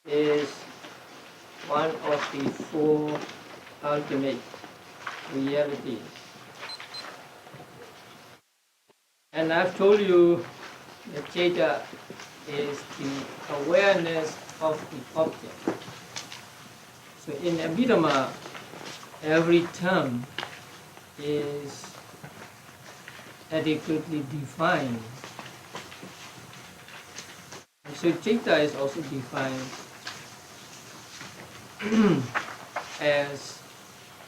is one of the four ultimate realities. And I've told you that Citta is the awareness of the object. So in Abhidhamma, every term is adequately defined. And so Citta is also defined as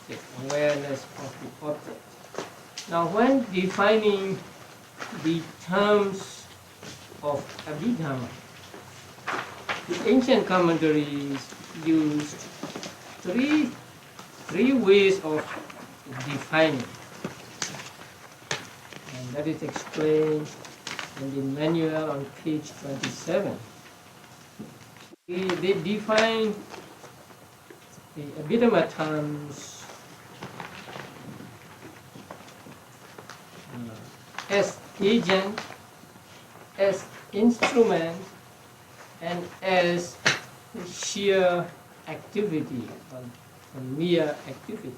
the awareness of the object. Now when defining the terms of Abhidhamma, the ancient commentaries used three ways of defining, and that is explained in the manual on page 27. They define the Abhidhamma terms as agent, as instrument, and as sheer activity, or mere activity.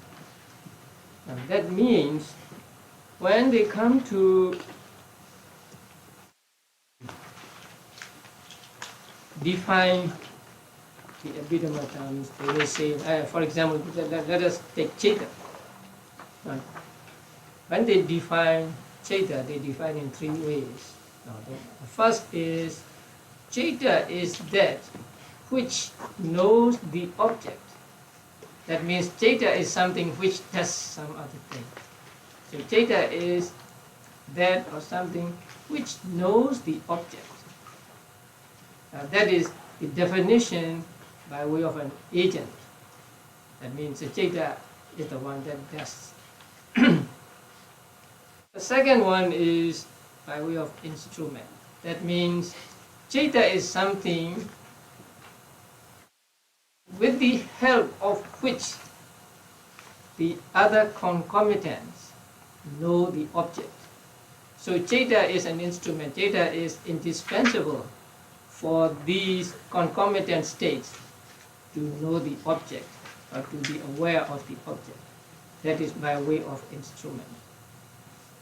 Now that means when they come to define the Abhidhamma terms, they will say, for example, let us take Citta. When they define Citta, they define in three ways. Now, the first is, Citta is that which knows the object. That means Citta is something which does some other thing. So Citta is that or something which knows the object. That is the definition by way of an agent. That means the Citta is the one that does. The second one is by way of instrument. That means Citta is something with the help of which the other concomitants know the object. So Citta is an instrument. Citta is indispensable for these concomitant states to know the object or to be aware of the object. That is by way of instrument.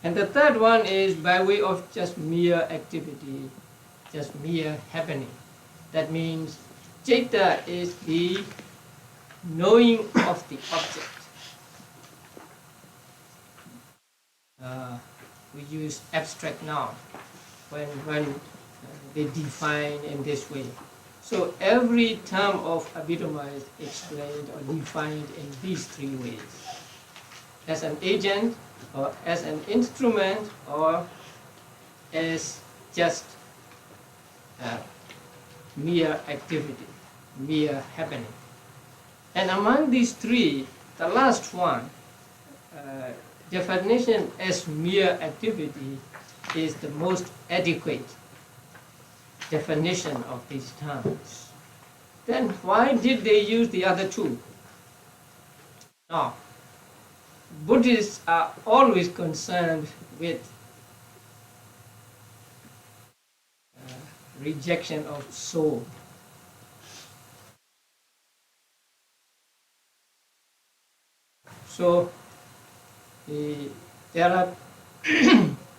And the third one is by way of just mere activity, just mere happening. That means Citta is the knowing of the object. We use abstract noun when they define in this way. So every term of Abhidhamma is explained or defined in these three ways: as an agent, or as an instrument, or as just mere activity, mere happening. And among these three, the last one, definition as mere activity, is the most adequate definition of these terms. Then why did they use the other two? Now, Buddhists are always concerned with rejection of soul. So there are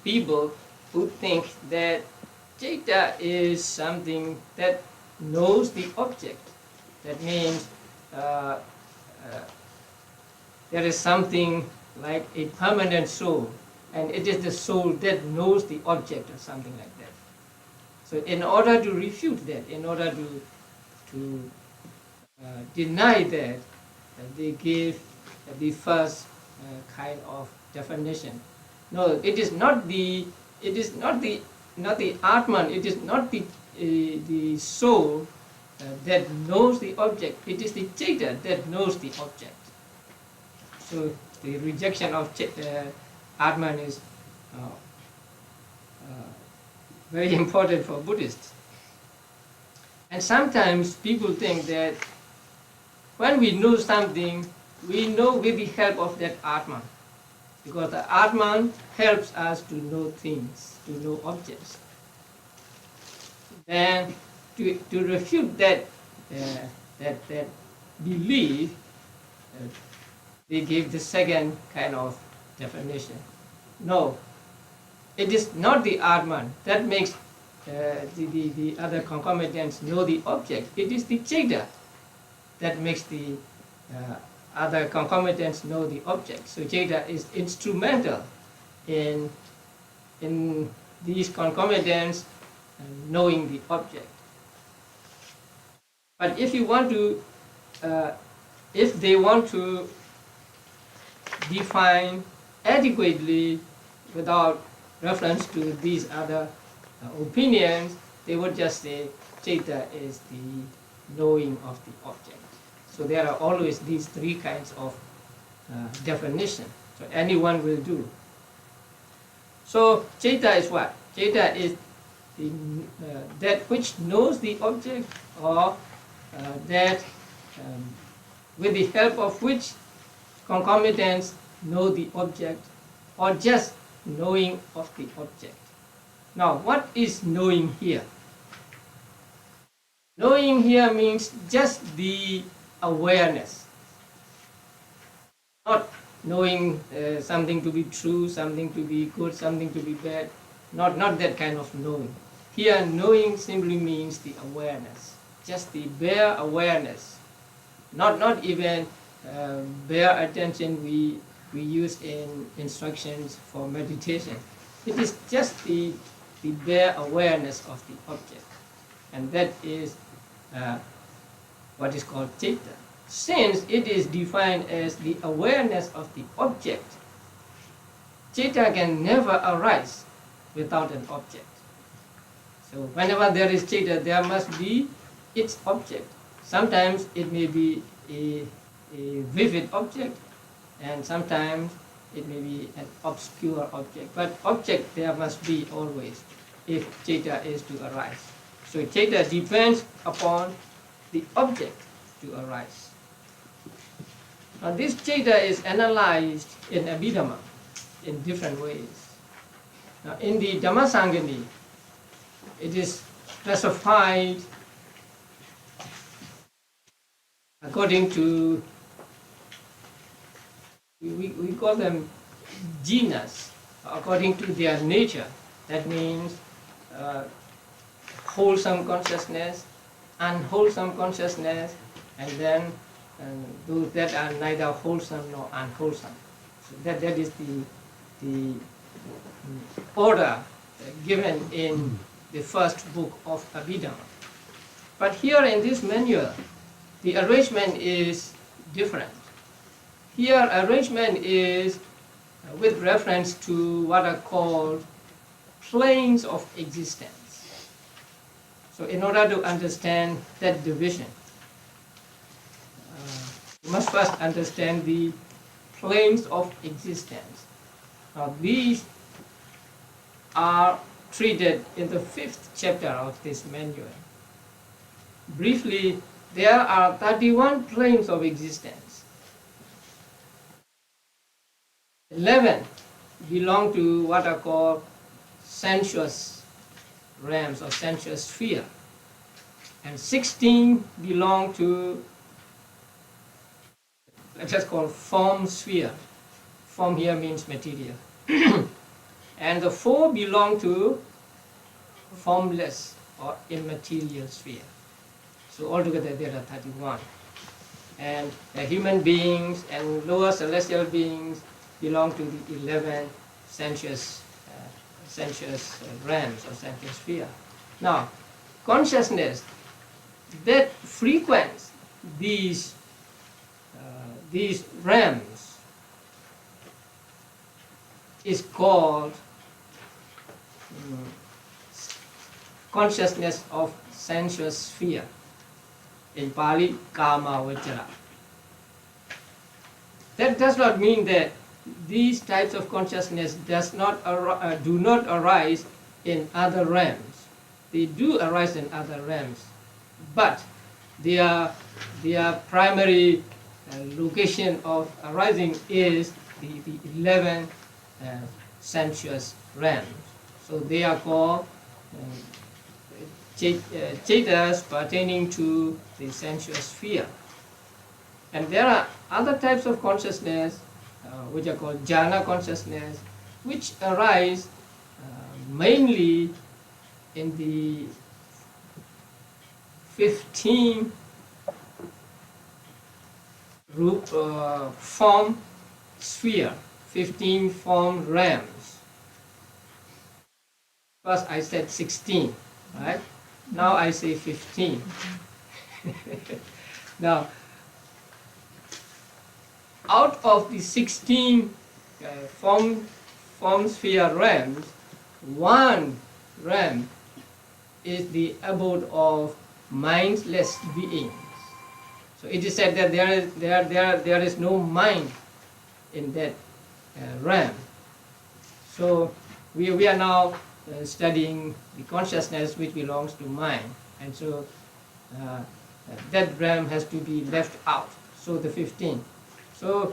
people who think that Citta is something that knows the object. That means there is something like a permanent soul, and it is the soul that knows the object or something like that. So in order to refute that, in order to deny that, they give the first kind of definition. No, it is not the Atman, it is not the soul that knows the object, it is the Citta that knows the object. So the rejection of Atman is very important for Buddhists. And sometimes people think that when we know something, we know with the help of that Atman. because the Atman helps us to know things, to know objects. Then to refute that belief, they give the second kind of definition. No, it is not the Atman that makes the other concomitants know the object. It is the Chaita that makes the other concomitants know the object. So Chaita is instrumental in these concomitants knowing the object. But if you want to, if they want to define adequately without reference to these other opinions, they would just say Chaita is the knowing of the object. So there are always these three kinds of definition. So anyone will do. So Chaita is what? Chaita is that which knows the object, or that with the help of which concomitants know the object, or just knowing of the object. Now, what is knowing here? Knowing here means just the awareness, not knowing something to be true, something to be good, something to be bad, not that kind of knowing. Here, knowing simply means the awareness, just the bare awareness, not even bare attention we use in instructions for meditation. It is just the bare awareness of the object, and that is what is called Chaita. Since it is defined as the awareness of the object, Chaita can never arise without an object. So whenever there is Chaita, there must be its object. Sometimes it may be a vivid object, and sometimes it may be an obscure object. But object there must be always if Chaita is to arise. So Chaita depends upon the object to arise. Now this Chaita is analyzed in Abhidhamma in different ways. Now in the Dhamma-saṅgaha, it is classified according to, we call them genus, according to their nature. That means wholesome consciousness, unwholesome consciousness, and then those that are neither wholesome nor unwholesome. So that is the order given in the first book of Abhidhamma. But here in this manual, the arrangement is different. Here arrangement is with reference to what are called planes of existence. So in order to understand that division, you must first understand the planes of existence. Now these are treated in the 5th chapter of this manual. Briefly, there are 31 planes of existence. 11 belong to what are called sensuous realms or sensuous sphere, and 16 belong to, let us call, form sphere. Form here means material. And the 4 belong to formless or immaterial sphere. So altogether there are 31. And the human beings and lower celestial beings belong to the 11 sensuous realms or sensuous sphere. Now, consciousness that frequents these realms is called consciousness of sensuous sphere. In Pali, Kama Vajra. That does not mean that these types of consciousness do not arise in other realms. They do arise in other realms, but their primary location of arising is the 11 sensuous realms. So they are called Chetas pertaining to the sensuous sphere. And there are other types of consciousness which are called jhana consciousness, which arise mainly in the 15 form sphere, 15 form realms. First I said 16, right? Now I say 15. Now, out of the 16 form sphere realms, one realm is the abode of mindless beings. So it is said that there is no mind in that realm. So we are now studying the consciousness which belongs to mind, and so that realm has to be left out. So the 15. So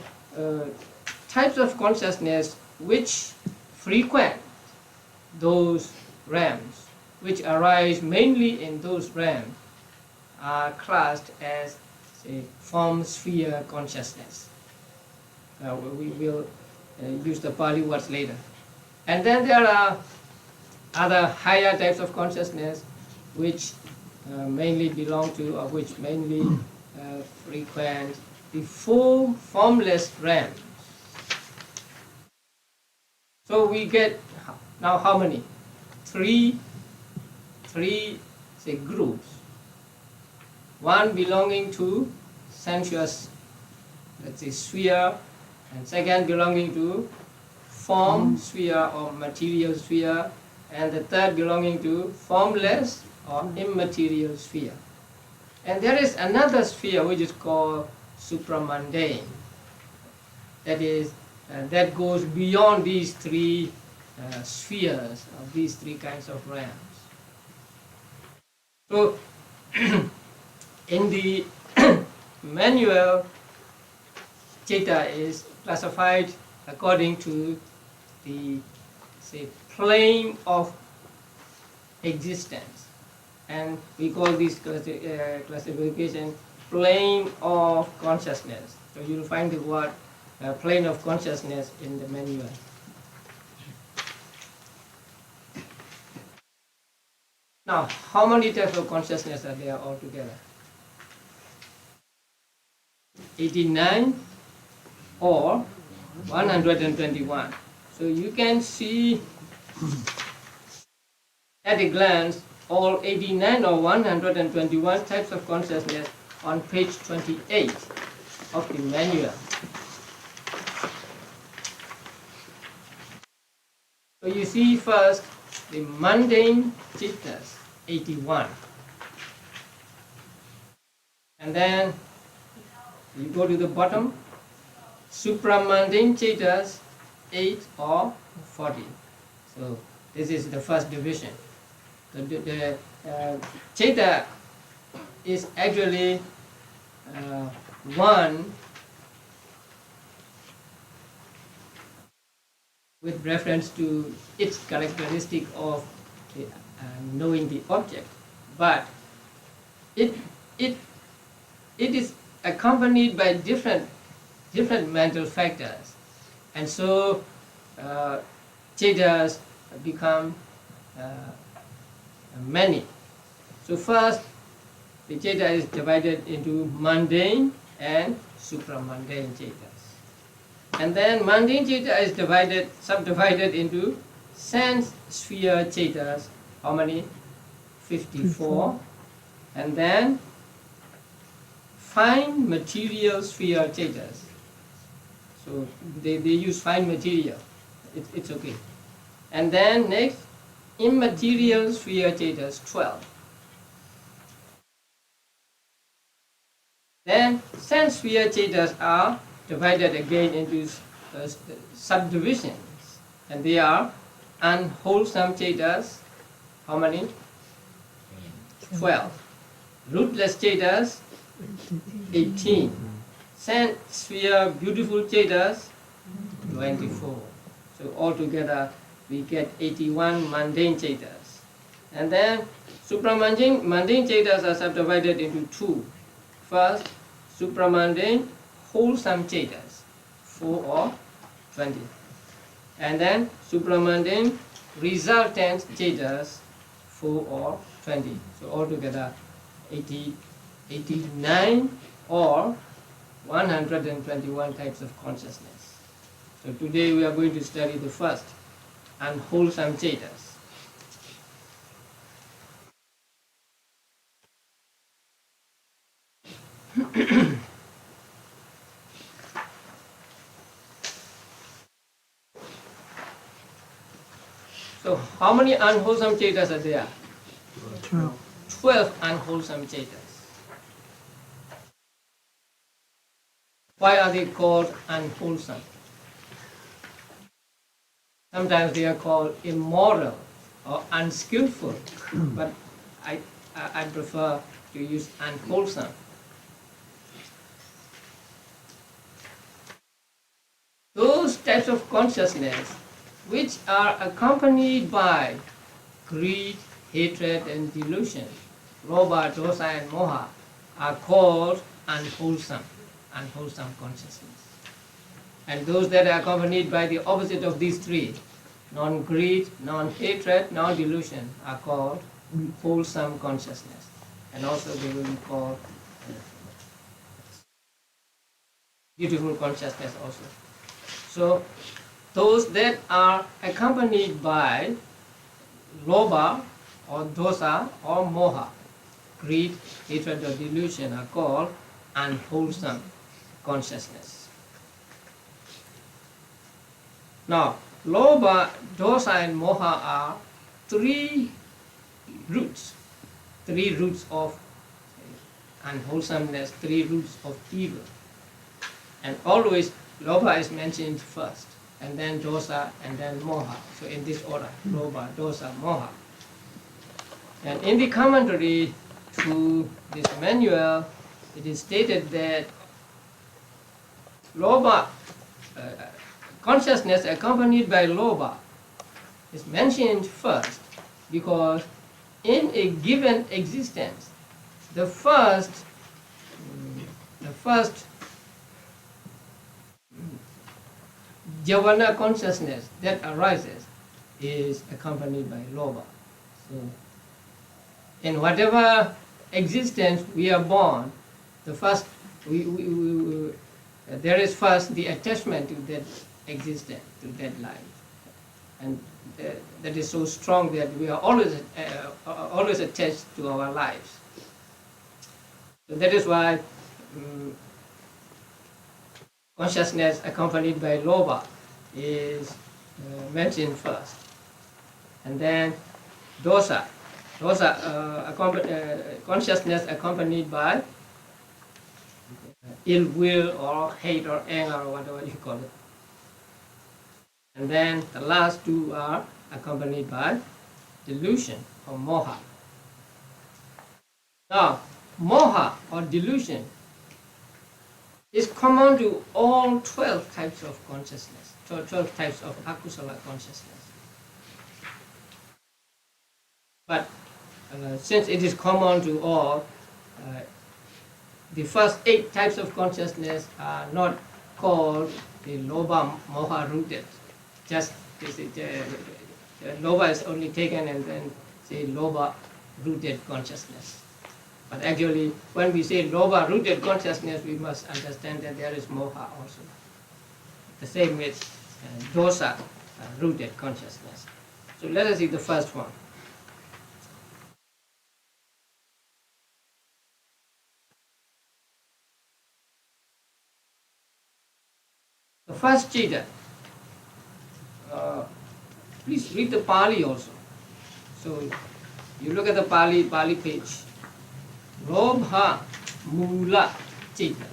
types of consciousness which frequent those realms, which arise mainly in those realms, are classed as, say, form sphere consciousness. We will use the Pali words later. And then there are other higher types of consciousness which mainly belong to, or which mainly frequent the four formless realms. So we get now how many? Three say groups. One belonging to sensuous, let's say, sphere, and second belonging to form sphere or material sphere, and the third belonging to formless or immaterial sphere. And there is another sphere which is called supramundane. That is, that goes beyond these three spheres of these three kinds of realms. So, in the manual, Cheta is classified according to the, say, plane of existence, and we call this classification plane of consciousness. So you will find the word plane of consciousness in the manual. Now, how many types of consciousness are there altogether? 89 or 121. So you can see at a glance all 89 or 121 types of consciousness on page 28 of the manual. So you see first the mundane chittas, 81. And then you go to the bottom, supramundane chittas, 8 or 40. So this is the first division. The Cheta is actually one with reference to its characteristic of knowing the object, but it is accompanied by different mental factors, and so Chetas become many. So first, the Cheta is divided into mundane and supramundane Chetas. And then mundane Cheta is subdivided into sense sphere Chetas. How many? 54. And then fine material sphere Chetas. So they use fine material. It's okay. And then next, immaterial sphere Chetas, 12. Then sense sphere Chetas are divided again into subdivisions, and they are unwholesome Chetas. How many? 12. Rootless Chetas, 18. Sense sphere beautiful Chetas, 24. So altogether we get 81 mundane cetas. And then supramundane cetas are subdivided into two. First, supramundane wholesome cetas, 4 or 20. And then supramundane resultant cetas, 4 or 20. So altogether 89 or 121 types of consciousness. So today we are going to study the first, unwholesome cetas. So how many unwholesome cetas are there? 12 unwholesome cetas. Why are they called unwholesome? Sometimes they are called immoral or unskillful, but I prefer to use unwholesome. Those types of consciousness which are accompanied by greed, hatred and delusion, lobha, dosa and moha, are called unwholesome consciousness. And those that are accompanied by the opposite of these three, non-greed, non-hatred, non-delusion, are called wholesome consciousness. And also they will be called beautiful consciousness also. So those that are accompanied by lobha or dosa or moha, greed, hatred or delusion, are called unwholesome consciousness. Now, lobha, dosa and moha are three roots of unwholesomeness, three roots of evil. And always lobha is mentioned first, and then dosa, and then moha. So in this order, lobha, dosa, moha. And in the commentary to this manual, it is stated that lobha, consciousness accompanied by lobha, is mentioned first because in a given existence, the first javana consciousness that arises is accompanied by lobha. So, in whatever existence we are born, the first there is first the attachment to that existence, to that life, and that is so strong that we are always attached to our lives. So that is why consciousness accompanied by lobha is mentioned first, and then dosa, consciousness accompanied by ill will or hate or anger or whatever you call it. And then the last two are accompanied by delusion or moha. Now, moha or delusion is common to all 12 types of consciousness, 12 types of akusala consciousness. But since it is common to all, the first 8 types of consciousness are not called the lobha moha rooted. Just lobha is only taken and then say lobha rooted consciousness. But actually, when we say lobha rooted consciousness, we must understand that there is moha also. The same with dosa rooted consciousness. So let us see the first one. The first citta, please read the Pali also. So you look at the Pali page. Lobha mula citta.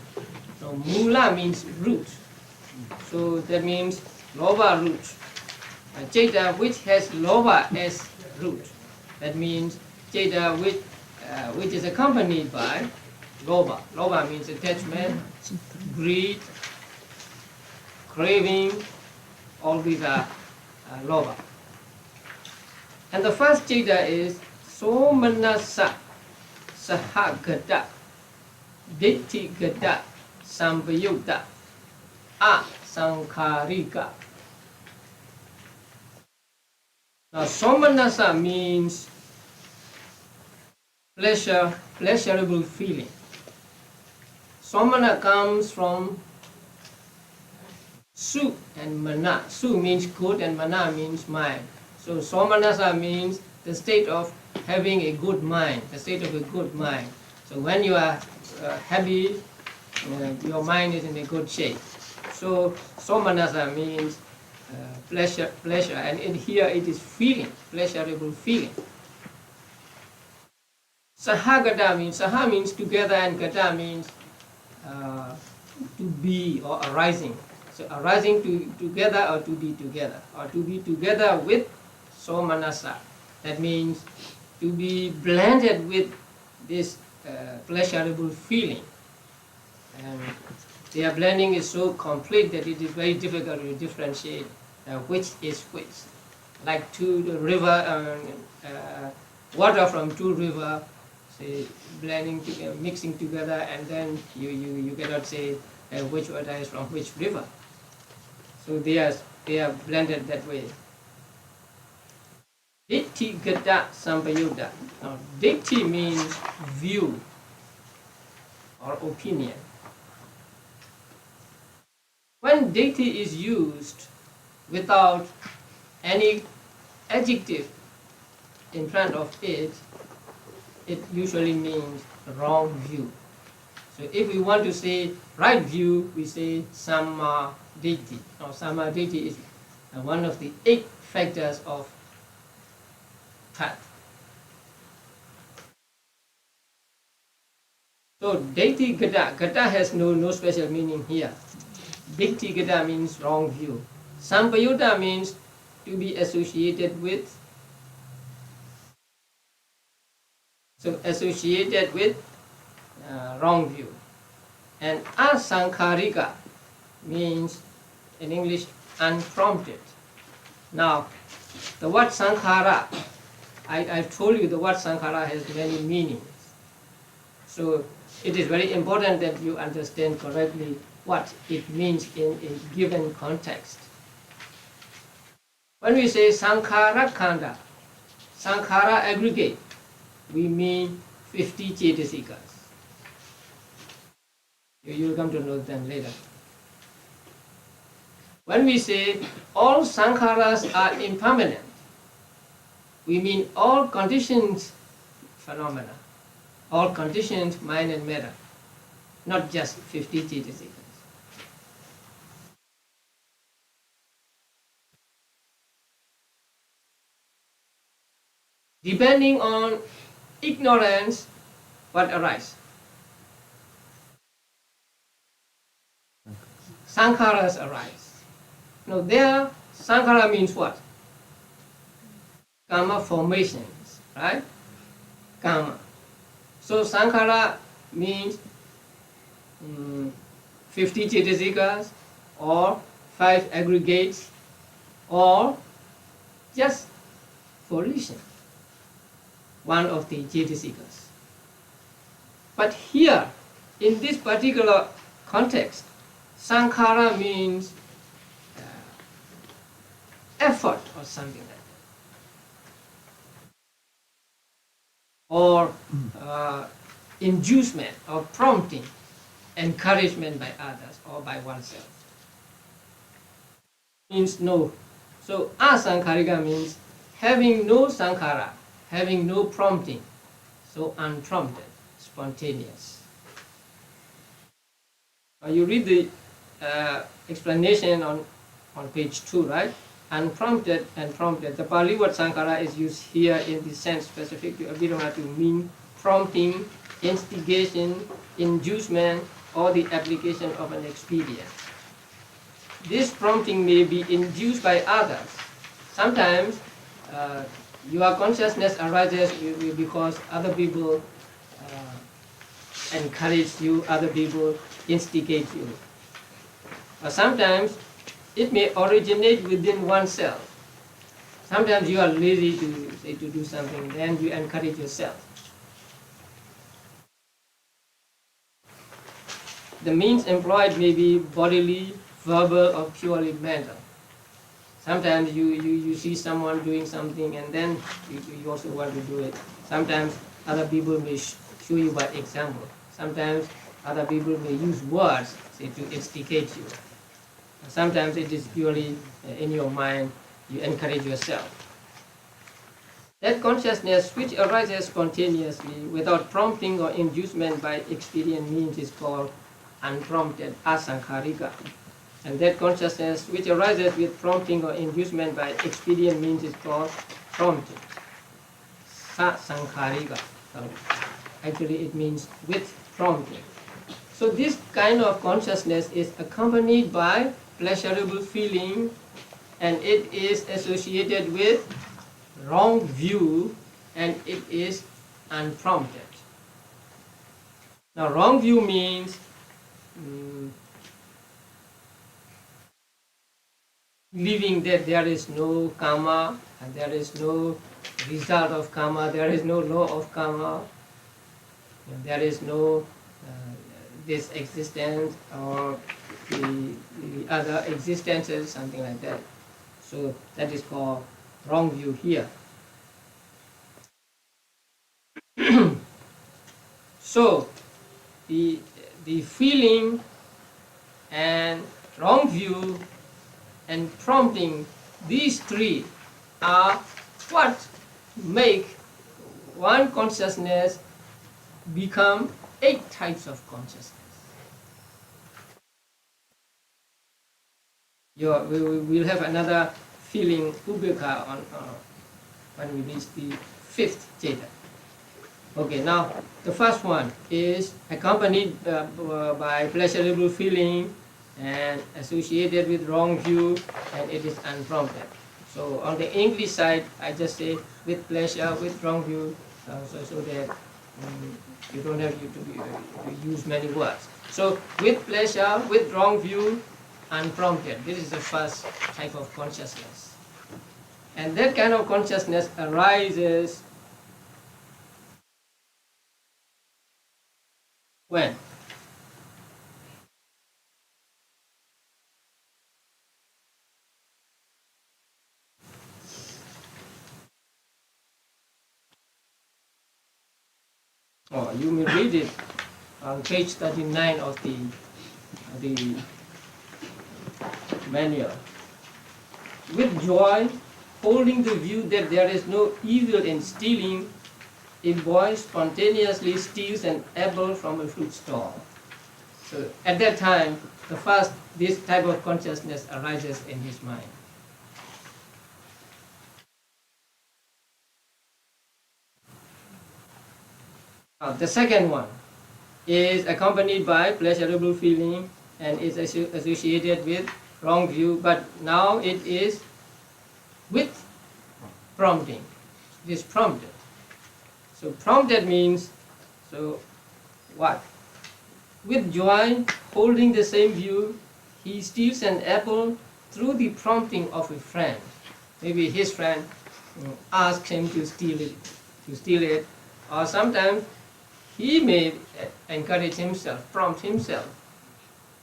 So mula means root. So that means lobha root. A citta which has lobha as root. That means citta which is accompanied by lobha. Lobha means attachment, greed, craving, All these are lobha. And the first citta is somanasa sahagata ditti gata sampayutta asaṅgharika. Now somanasa means pleasurable feeling. Somana comes from su and mana. Su means good and mana means mind. So somanasa means the state of having a good mind, the state of a good mind. So when you are happy, your mind is in a good shape. So somanasa means pleasure, and here it is feeling, pleasurable feeling. Sahagata means, saha means together and gata means to be or arising. So arising together or to be together with somanasa. That means to be blended with this pleasurable feeling. And their blending is so complete that it is very difficult to differentiate which is which. Like two river, water from two rivers, say blending together, mixing together, and then you cannot say which water is from which river. So they are blended that way. Ditti gata sampayutta. Now ditti means view or opinion. When ditti is used without any adjective in front of it, it usually means wrong view. So if we want to say right view, we say samma ditti. Now samma ditti is one of the 8 factors of path. So ditti gata, gata has no special meaning here. Ditti gata means wrong view. Sampayutta means to be associated with. So associated with wrong view. And asaṅgharika means in English unprompted. Now the word sankhara, I've told you the word sankhara has many meanings. So it is very important that you understand correctly what it means in a given context. When we say sankhara khanda, sankhara aggregate, we mean 50 cetasikas. You will come to know them later. When we say all sankharas are impermanent, we mean all conditioned phenomena, all conditioned mind and matter, not just 50 cetasikas. Depending on ignorance, what arises? Sankharas arise. Now there, sankhara means what? Karma formations, right? Karma. So sankhara means 50 cetasikas or 5 aggregates or just volition, one of the cetasikas. But here, in this particular context, sankhara means effort or something like that, or inducement or prompting, encouragement by others or by oneself. Means no. So asaṅgharika means having no sankhara, having no prompting, so unprompted, spontaneous. Now you read the explanation on page 2, right? Unprompted and prompted. The Pali word sankhara is used here in the sense specific to Abhidhamma to mean prompting, instigation, inducement, or the application of an expedient. This prompting may be induced by others. Sometimes your consciousness arises because other people encourage you, other people instigate you. Sometimes it may originate within oneself. Sometimes you are lazy to do something, then you encourage yourself. The means employed may be bodily, verbal, or purely mental. Sometimes you see someone doing something and then you also want to do it. Sometimes other people may show you by example. Sometimes other people may use words, say, to instigate you. Sometimes it is purely in your mind, you encourage yourself. That consciousness which arises spontaneously without prompting or inducement by expedient means is called unprompted asaṅgharika. And that consciousness which arises with prompting or inducement by expedient means is called prompted saṅgharika. Actually it means with prompting. So this kind of consciousness is accompanied by pleasurable feeling, and it is associated with wrong view, and it is unprompted. Now wrong view means believing that there is no karma, and there is no result of karma, there is no law of karma, and there is no this existence or the other existences, something like that. So that is called wrong view here. So the feeling and wrong view and prompting, these three are what make one consciousness become 8 types of consciousness. We will have another feeling ubeka on when we reach the 5th jeta. Okay, now the first one is accompanied by pleasurable feeling and associated with wrong view, and it is unprompted. So on the English side, I just say with pleasure, with wrong view, so that you don't have to use many words. So with pleasure, with wrong view, unprompted. This is the first type of consciousness. And that kind of consciousness arises when? Oh, you may read it on page 39 of the manual. With joy, holding the view that there is no evil in stealing, a boy spontaneously steals an apple from a fruit stall. So at that time, this type of consciousness arises in his mind. The second one is accompanied by pleasurable feeling and is associated with wrong view, but now it is with prompting. It is prompted. So prompted means, so what? With joy, holding the same view, he steals an apple through the prompting of a friend. Maybe his friend asks him to steal it, or sometimes he may encourage himself, prompt himself.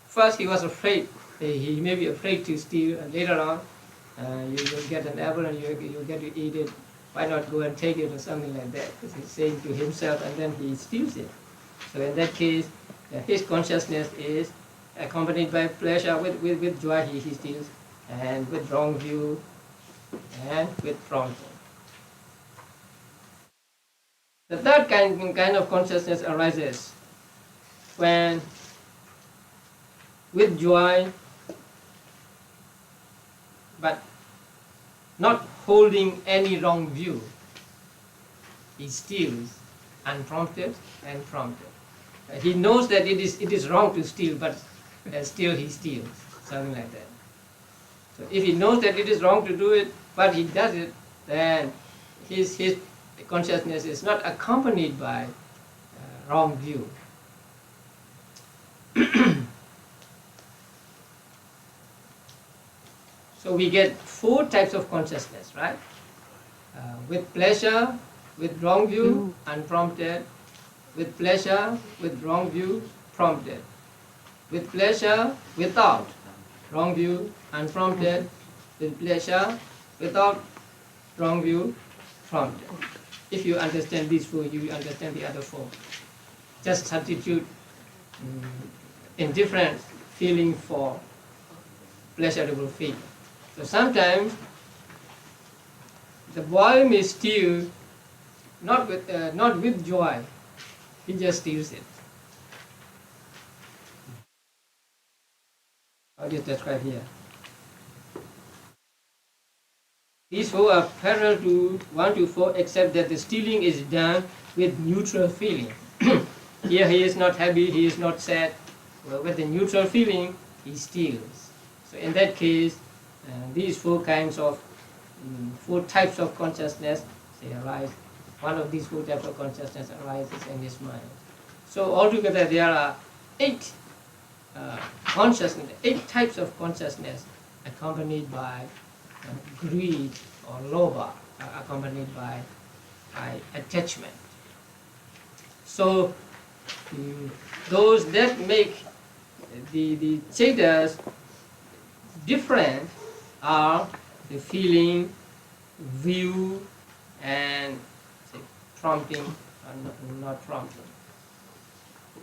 First he was afraid, he may be afraid to steal, and later on you will get an apple and you'll get to eat it. Why not go and take it or something like that? Because he's saying to himself, and then he steals it. So in that case, his consciousness is accompanied by pleasure, with joy he steals, and with wrong view, and with prompting. The third kind of consciousness arises when, with joy, but not holding any wrong view, he steals unprompted and prompted. He knows that it is wrong to steal, but still he steals, something like that. So if he knows that it is wrong to do it, but he does it, then his consciousness is not accompanied by wrong view. So we get 4 types of consciousness, right? With pleasure, with wrong view, unprompted. With pleasure, with wrong view, prompted. With pleasure, without wrong view, unprompted. With pleasure, without wrong view, prompted. If you understand these 4, you understand the other 4. Just substitute indifferent feeling for pleasurable feeling. So sometimes the boy may steal not with joy, he just steals it. How do you describe here? These 4 are parallel to 1 to 4, except that the stealing is done with neutral feeling. Here he is not happy, he is not sad. Well, with the neutral feeling, he steals. So in that case, these 4 kinds of 4 types of consciousness, they arise. One of these 4 types of consciousness arises in his mind. So altogether there are 8 consciousness, 8 types of consciousness accompanied by greed or lobha, accompanied by attachment. So those that make the cetas different are the feeling, view, and say, prompting or not prompting.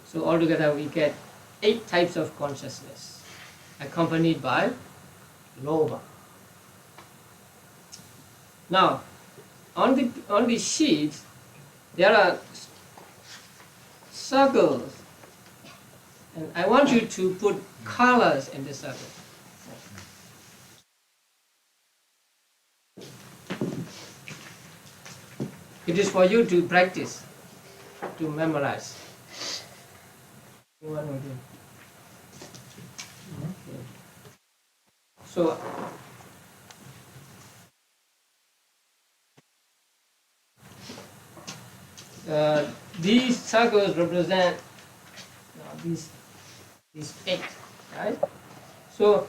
So altogether we get 8 types of consciousness accompanied by lobha. Now, on the sheets, there are circles, and I want you to put colors in the circle. It is for you to practice, to memorize. Okay. So, these circles represent these 8, right? So,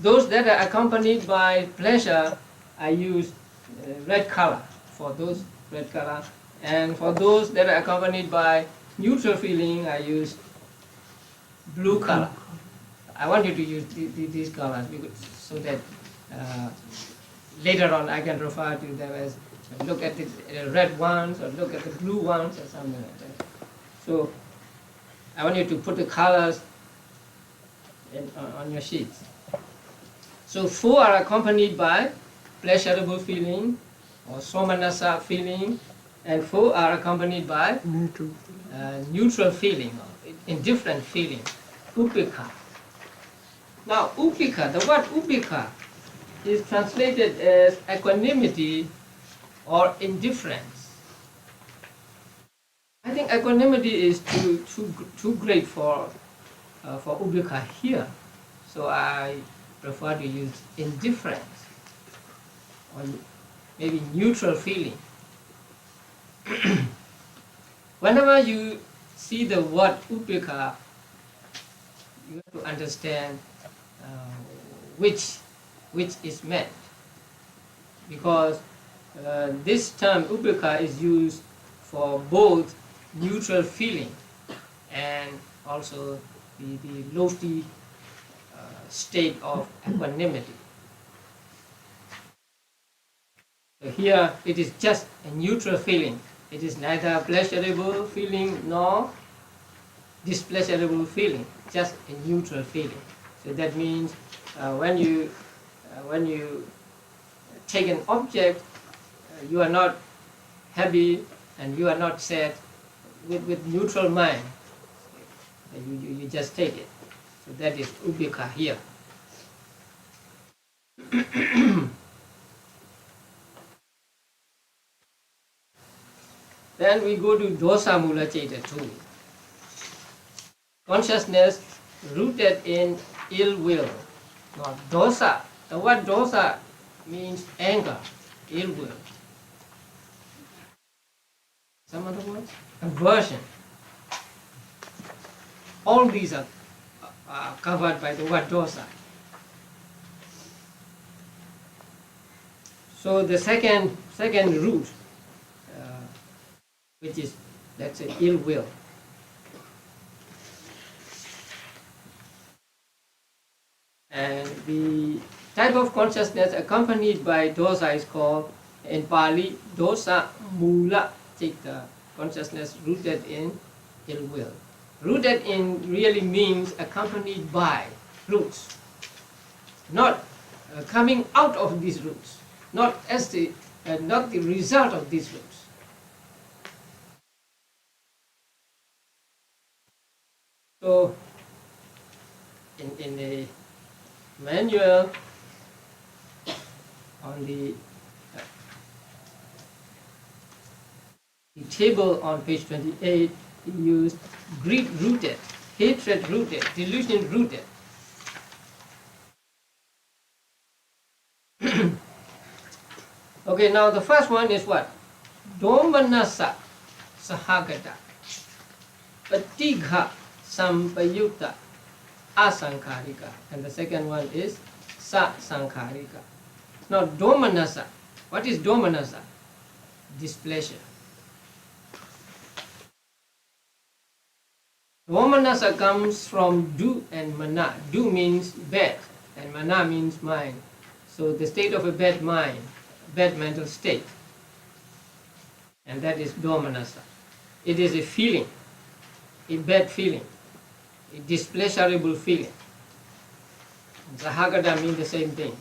those that are accompanied by pleasure, I use red color for those red color, and for those that are accompanied by neutral feeling, I use blue color. I want you to use these colors so that later on I can refer to them as look at the red ones or look at the blue ones or something like that. So I want you to put the colors on your sheets. So 4 are accompanied by pleasurable feeling or somanasa feeling, and 4 are accompanied by neutral feeling or indifferent feeling, upekha. Now upekha, the word upekha is translated as equanimity or indifference. I think equanimity is too great for upekha here, so I prefer to use indifference or maybe neutral feeling. Whenever you see the word upekha, you have to understand which is meant, because this term upekha is used for both neutral feeling and also the lofty state of equanimity. So here it is just a neutral feeling. It is neither pleasurable feeling nor displeasurable feeling, just a neutral feeling. So that means when you take an object, you are not happy and you are not sad. With neutral mind, you just take it. So that is upekha here. Then we go to dosa mula ceta 2. Consciousness rooted in ill will. Now dosa, the word dosa means anger, ill will. Some other words? Aversion. All these are covered by the word dosa. So the second root, which is, let's say, ill will. And the type of consciousness accompanied by dosa is called, in Pali, dosa mula citta, consciousness rooted in ill will. Rooted in really means accompanied by roots, not coming out of these roots, not the result of these roots. So, in the manual on the table on page 28, he used greed rooted, hatred rooted, delusion rooted. Okay, now the first one is what? Domanasa sahagata, patigha sampayutta asankharika. And the second one is sasankharika. Now domanasa, what is domanasa? Displeasure. Domanasa comes from do and mana. Do means bad and mana means mind. So the state of a bad mind, bad mental state. And that is domanasa. It is a feeling, a bad feeling, a displeasurable feeling. Sahagata means the same thing.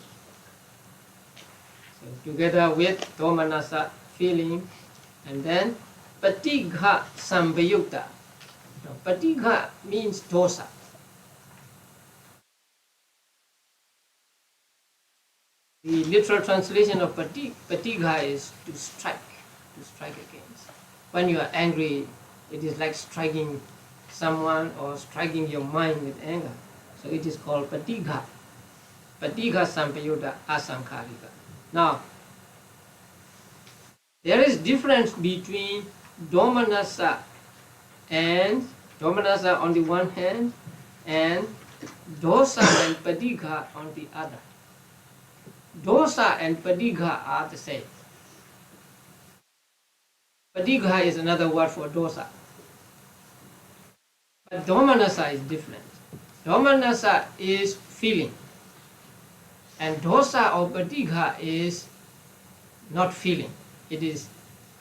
So together with domanasa, feeling, and then patigha sambayukta. Patigha means dosa. The literal translation of patigha is to strike against. When you are angry, it is like striking someone or striking your mind with anger. So it is called patigha. Patigha sampayutta asankharika. Now, there is difference between domanasa and domanasa on the one hand and dosa and patigha on the other. Dosa and patigha are the same. Patigha is another word for dosa. But domanasa is different. Domanasa is feeling. And dosa or patigha is not feeling. It is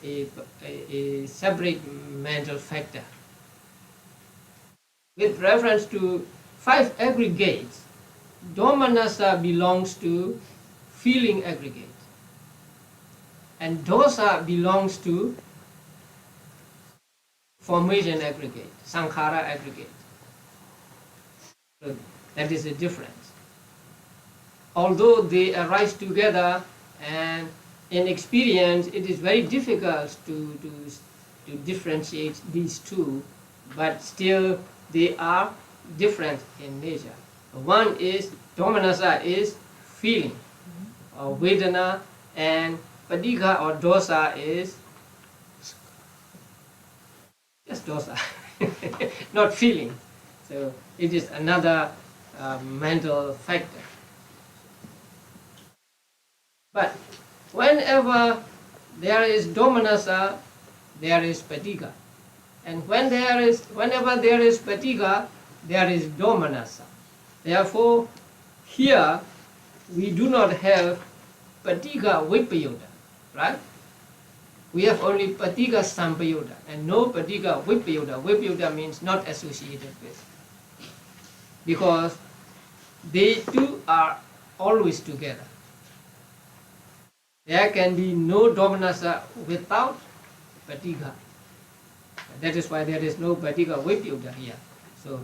a separate mental factor. With reference to 5 aggregates, domanasa belongs to feeling aggregate. And dosa belongs to formation aggregate, sankhara aggregate. So that is the difference. Although they arise together, and in experience it is very difficult to differentiate these two, but still they are different in nature. One is, domanasa is feeling, or vedana, and patigha or dosa is just dosa, not feeling. So it is another mental factor. But whenever there is domanasa, there is patigha. And whenever there is patigha, there is domanasa. Therefore, here we do not have patigha vipayutta, right? We have only patigha sampayutta and no patigha vipayutta. Vipayutta means not associated with. Because they two are always together. There can be no domanasa without patigha. That is why there is no patigha vipayutta here. So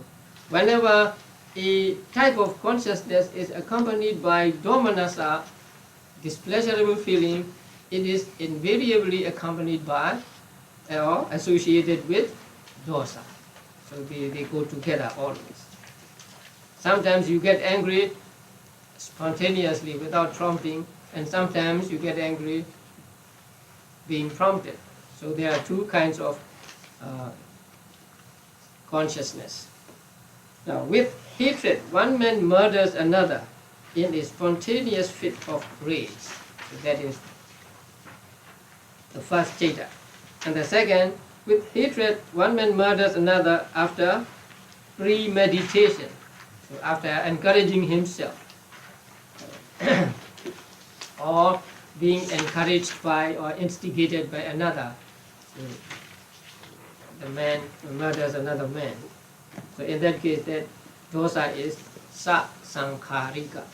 whenever a type of consciousness is accompanied by domanasa, displeasurable feeling, it is invariably accompanied by or associated with dosa. So they go together always. Sometimes you get angry spontaneously without prompting, and sometimes you get angry being prompted. So there are two kinds of consciousness. Now, with hatred, one man murders another in a spontaneous fit of rage. So that is the first citta. And the second, with hatred, one man murders another after premeditation, so after encouraging himself, or being encouraged by or instigated by another. So the man murders another man. So in that case, that dosa is sa-saṅgharika.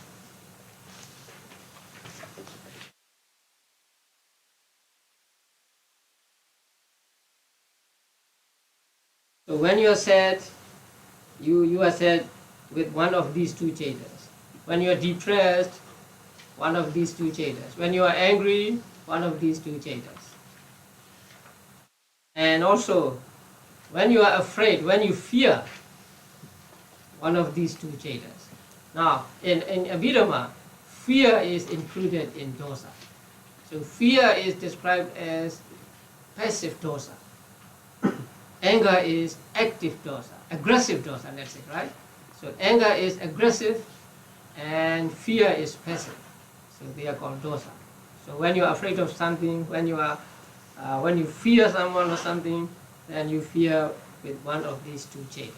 So when you are sad, you are sad with one of these two chaitas. When you are depressed, one of these two chaitas. When you are angry, one of these two chaitas. And also, when you are afraid, when you fear, one of these two chaitas. Now, in Abhidhamma, fear is included in dosa. So fear is described as passive dosa. Anger is active dosa, aggressive dosa, let's say, right? So anger is aggressive and fear is passive. So they are called dosa. So when you are afraid of something, when you fear someone or something, then you fear with one of these two chaitas.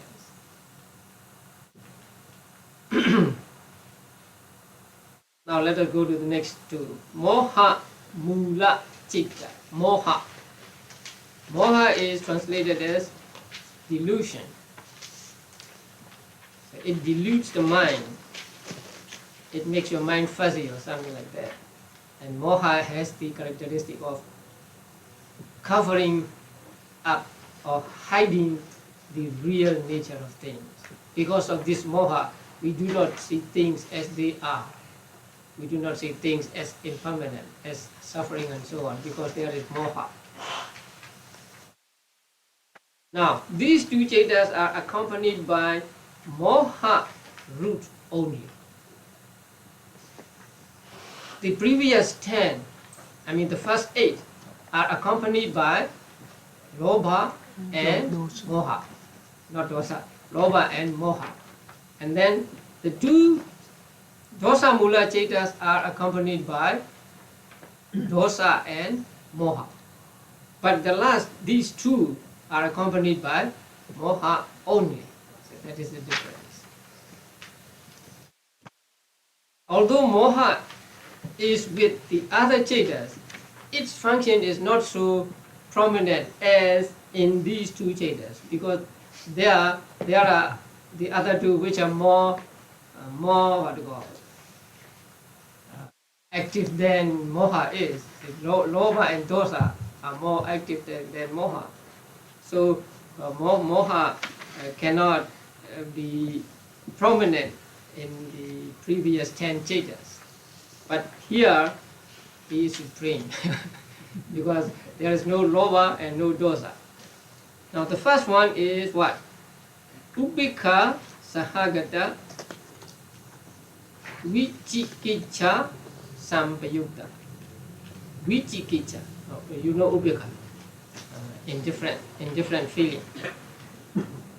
Now let us go to the next two. Moha mula citta. Moha. Moha is translated as delusion. So it deludes the mind. It makes your mind fuzzy or something like that. And moha has the characteristic of covering up or hiding the real nature of things. Because of this moha, we do not see things as they are. We do not see things as impermanent, as suffering and so on, because there is moha. Now, these two chaitas are accompanied by moha root only. The previous 10, the first 8, are accompanied by lobha and moha. Not dosa, lobha and moha. And then the two dosa mula chaitas are accompanied by dosa and moha. But the last, these two, are accompanied by moha only. So that is the difference. Although moha is with the other chaitas, its function is not so prominent as in these two chaitas, because there are the other two which are more active than moha is. Lobha and dosa are more active than moha. So moha cannot be prominent in the previous 10 chaitas. But here he is supreme because there is no lobha and no dosa. Now the first one is what? Upekha sahagata vichikicca sampayukta. Vichikicca. You know upekha in different feeling.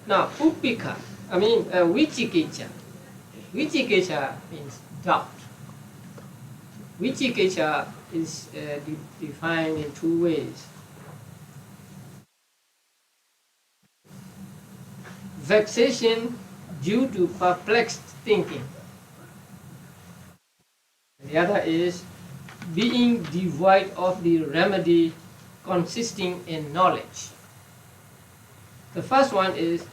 Now upekha, vichikicca. Vichikicca means doubt. Vichikicca is defined in two ways. Vexation due to perplexed thinking. The other is being devoid of the remedy consisting in knowledge. The first one is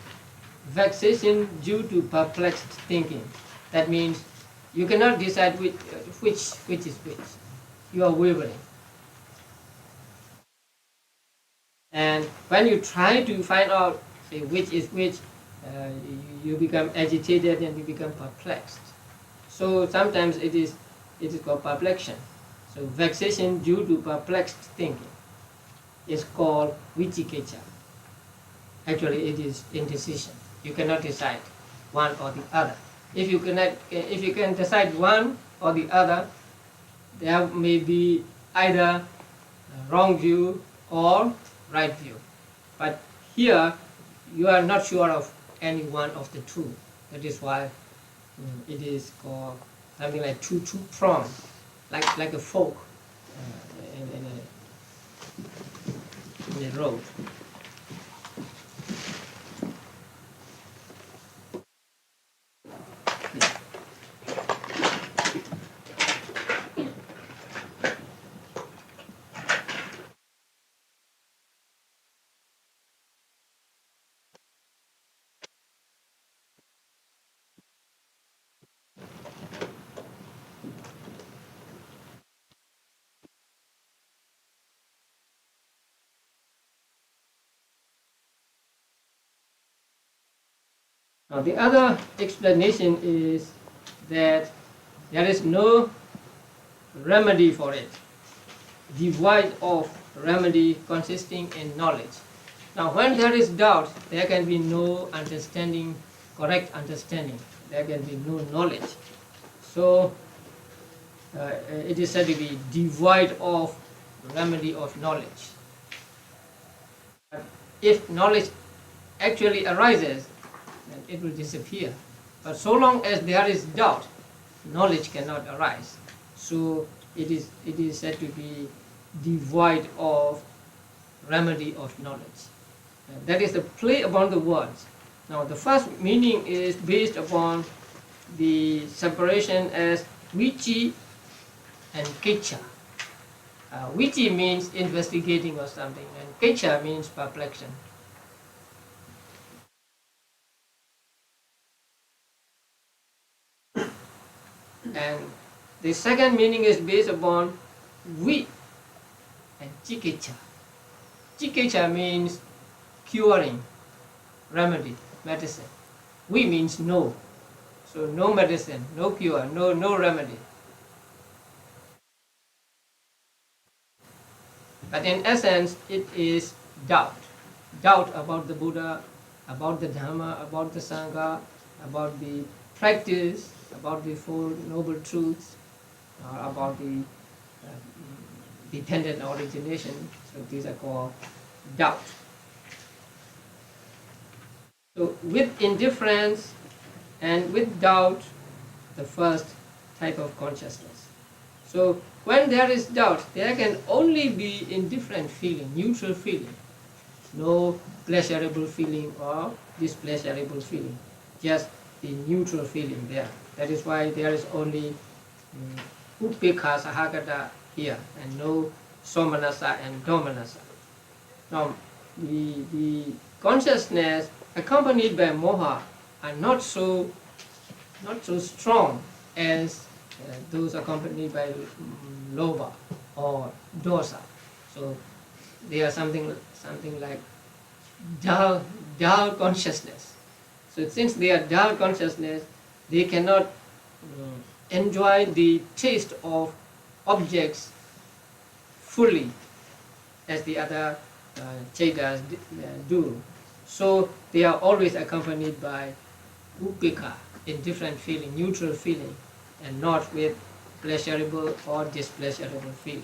vexation due to perplexed thinking. That means you cannot decide which is which. You are wavering. And when you try to find out, say, which is which, you become agitated and you become perplexed. So sometimes it is called perplexion. So vexation due to perplexed thinking is called vichikicca. Actually, it is indecision. You cannot decide one or the other. If you can decide one or the other, there may be either wrong view or right view. But here, you are not sure of any one of the two. That is why it is called something like two-pronged, like a fork. in a road. Now the other explanation is that there is no remedy for it, devoid of remedy consisting in knowledge. Now when there is doubt, there can be no understanding, correct understanding, there can be no knowledge. So it is said to be devoid of remedy of knowledge. But if knowledge actually arises, then it will disappear. But so long as there is doubt, knowledge cannot arise. So it is said to be devoid of remedy of knowledge. That is the play upon the words. Now the first meaning is based upon the separation as vici and kecha. Vici means investigating or something, and kecha means perplexion. And the second meaning is based upon vi and chikecha. Chikecha means curing, remedy, medicine. Vi means no. So no medicine, no cure, no remedy. But in essence, it is doubt. Doubt about the Buddha, about the Dhamma, about the Sangha, about the practice, about the Four Noble Truths, about the dependent origination. So these are called doubt. So with indifference and with doubt, the first type of consciousness. So when there is doubt, there can only be indifferent feeling, neutral feeling. No pleasurable feeling or displeasurable feeling. Just the neutral feeling there. That is why there is only upekha sahagata here and no somanasa and domanasa. Now the consciousness accompanied by moha are not so strong as those accompanied by lobha or dosa. So they are something like dull consciousness. So since they are dull consciousness, they cannot enjoy the taste of objects fully as the other chetas do. So they are always accompanied by upekha, indifferent feeling, neutral feeling, and not with pleasurable or displeasurable feeling.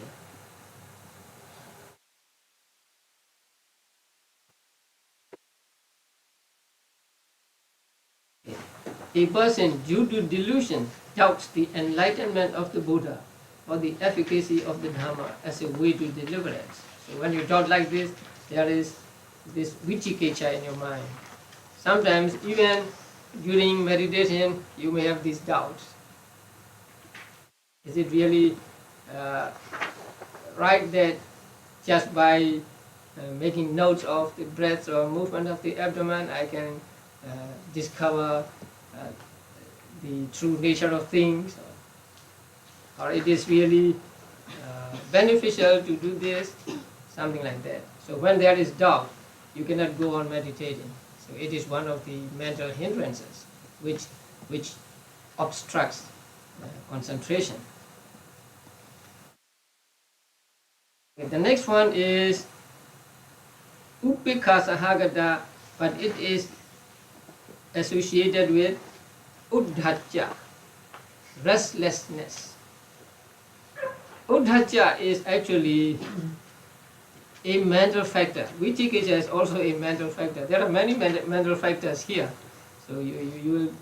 A person due to delusion doubts the enlightenment of the Buddha or the efficacy of the Dhamma as a way to deliverance. So when you doubt like this, there is this vicikecha in your mind. Sometimes even during meditation, you may have these doubts. Is it really right that just by making notes of the breath or movement of the abdomen, I can discover the true nature of things, or it is really beneficial to do this, something like that. So when there is doubt, you cannot go on meditating. So it is one of the mental hindrances which obstructs concentration. Okay, the next one is upekha sahagata, but it is associated with uddhacca, restlessness. Uddhacca is actually a mental factor. Vicikecha is also a mental factor. There are many mental factors here. So you will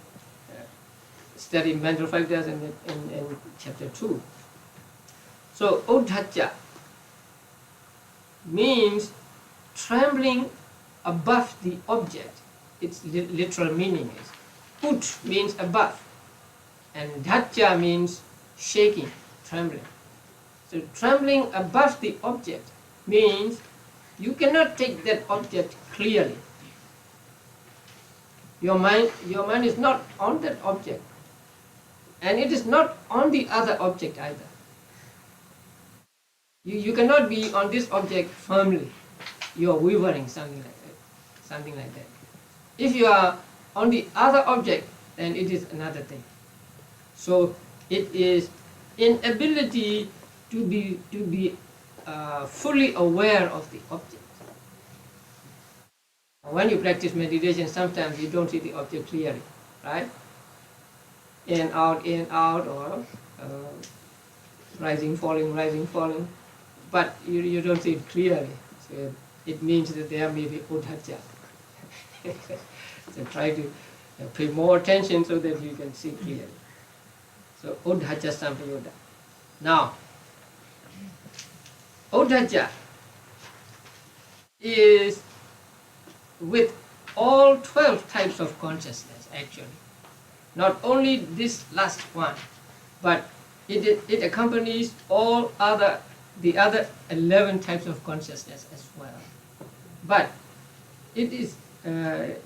study mental factors in chapter 2. So Uddhacca means trembling above the object. Its literal meaning is Ut means above, and Dhacca means shaking, trembling. So trembling above the object means you cannot take that object clearly. Your mind is not on that object, and it is not on the other object either. You cannot be on this object firmly. You are wavering, something like that. If you are on the other object, then it is another thing. So it is inability to be fully aware of the object. When you practice meditation, sometimes you don't see the object clearly, right? In, out, or rising, falling. But you don't see it clearly. So it means that there may be Uddhacca. So try to pay more attention so that you can see clearly. So Uddhacca Sampayutta. Now, Uddhacca is with all 12 types of consciousness actually. Not only this last one, but it accompanies all the other 11 types of consciousness as well. But it is only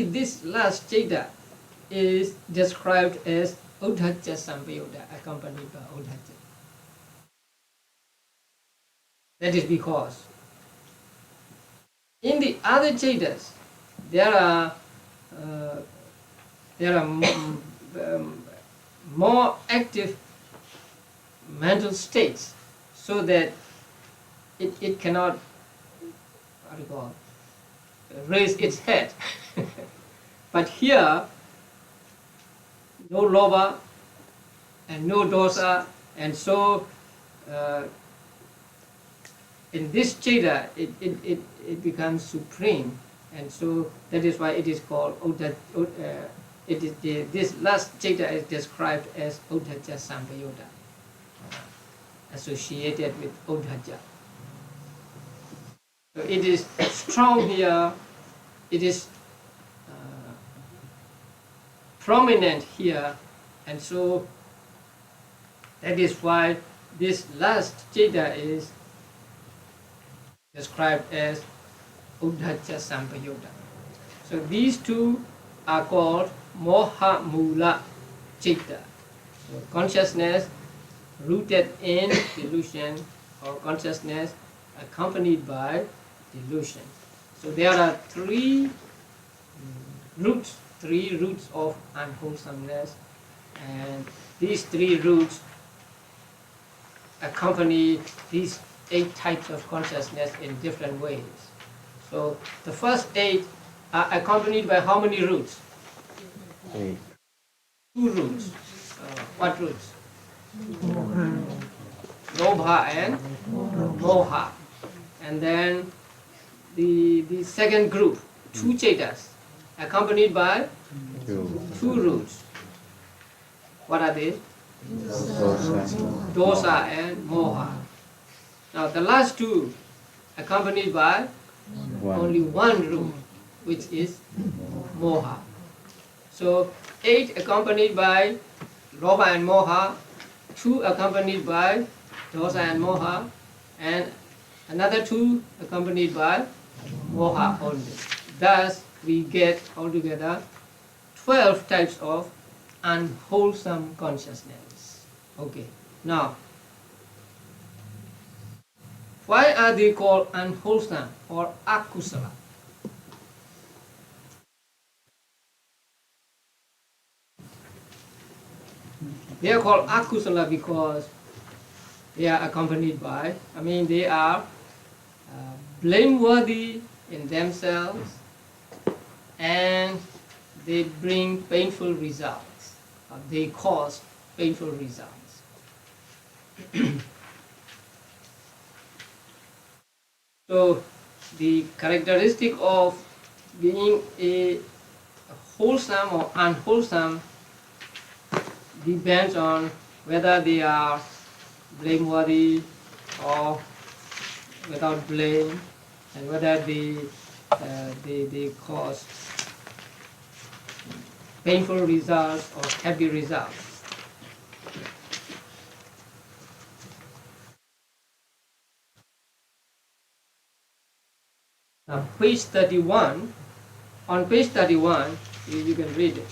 this last Citta is described as Uddhacca Sampayutta, accompanied by Uddhacca. That is because in the other Cittas there are more active mental states, so that it cannot raise its head. But here, no lobha and no dosa, and so in this Citta it becomes supreme, and so that is why it is called this last Citta is described as Uddhacca Sampayutta, associated with Uddhacca. So it is strong here, it is prominent here, and so that is why this last Citta is described as Uddhacca Sampayutta. So these two are called Moha Mula Citta. So consciousness rooted in delusion, or consciousness accompanied by delusion. So there are three roots of unwholesomeness, and these three roots accompany these 8 types of consciousness in different ways. So the first 8 are accompanied by how many roots? 8. 2 roots. What roots? Lobha and Moha. And then the second group, 2 Cittas, accompanied by 2 roots. What are they? Dosa and Moha. Now the last 2 accompanied by only 1 root, which is Moha. So 8 accompanied by Lobha and Moha, 2 accompanied by Dosa and Moha, and another 2 accompanied by Moha only. Thus we get altogether 12 types of unwholesome consciousness. Okay, now why are they called unwholesome or akusala? They are called akusala because they are accompanied by, they are blameworthy in themselves, and they bring painful results. They cause painful results. So the characteristic of being a wholesome or unwholesome depends on whether they are blameworthy or without blame, and whether they cause painful results or happy results. Now, page 31, on page 31, you can read it.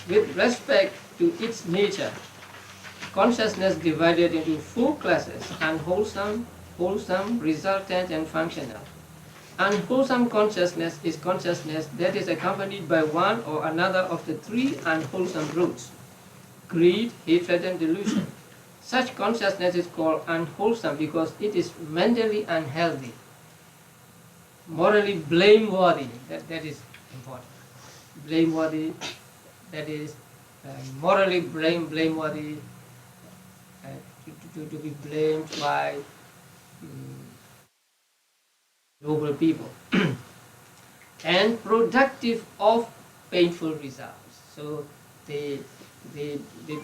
With respect to its nature, consciousness divided into 4 classes: unwholesome, wholesome, resultant, and functional. Unwholesome consciousness is consciousness that is accompanied by one or another of the 3 unwholesome roots: greed, hatred, and delusion. Such consciousness is called unwholesome because it is mentally unhealthy, morally blameworthy, that is important. Blameworthy, that is morally blameworthy, to be blamed by noble people, and productive of painful results. So they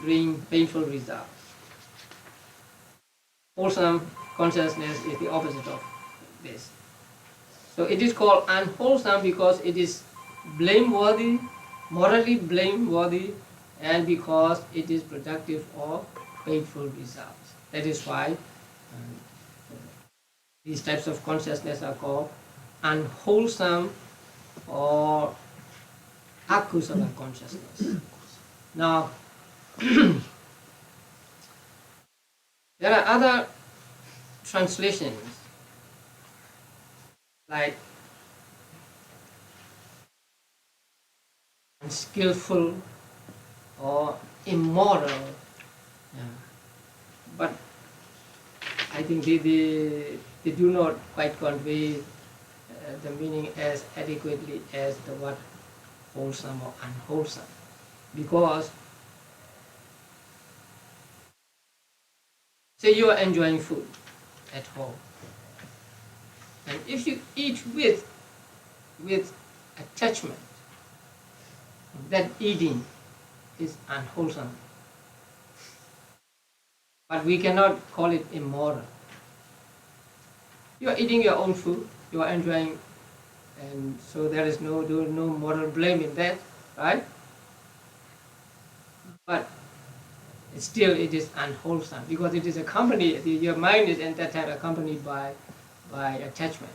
bring painful results. Wholesome consciousness is the opposite of this. So it is called unwholesome because it is blameworthy, morally blameworthy, and because it is productive of painful results. That is why these types of consciousness are called unwholesome or akusala consciousness. Now, there are other translations like unskillful or immoral, but I think they do not quite convey the meaning as adequately as the word wholesome or unwholesome, because say you are enjoying food at home, and if you eat with attachment, that eating is unwholesome. But we cannot call it immoral. You are eating your own food, you are enjoying, and so there is no moral blame in that, right? But still it is unwholesome because it is accompanied, your mind is at that time accompanied by attachment.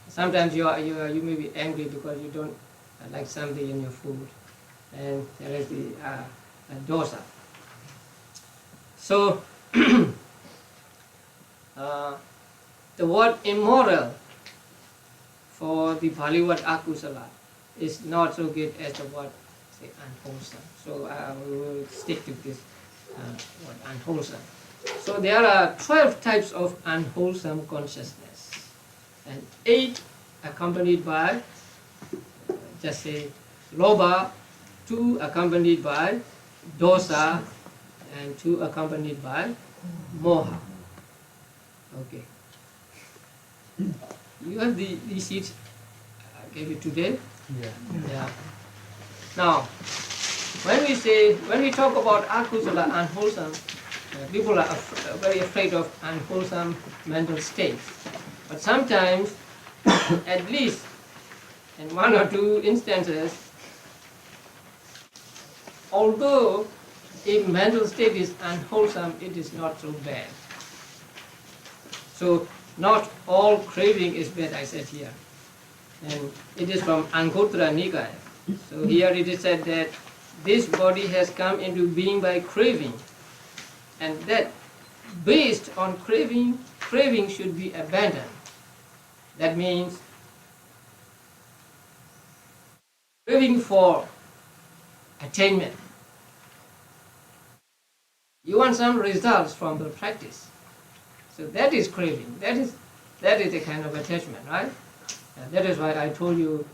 Sometimes you may be angry because you don't like something in your food, and there is the dosa. So the word immoral for the Pali word akusala is not so good as the word, say, unwholesome. So we will stick to this word unwholesome. So there are 12 types of unwholesome consciousness, and 8 accompanied by, just say, lobha, 2 accompanied by dosa, and 2 accompanied by moha. Okay. You have these sheets I gave you today? Yeah. Now, when we talk about akusala, unwholesome, people are very afraid of unwholesome mental states. But sometimes, at least in 1 or 2 instances, although if mental state is unwholesome, it is not so bad. So not all craving is bad, I said here. And it is from Anguttara Nikaya. So here it is said that this body has come into being by craving, and that based on craving, craving should be abandoned. That means craving for attainment. You want some results from the practice. So that is craving. That is a kind of attachment, right? And that is why I told you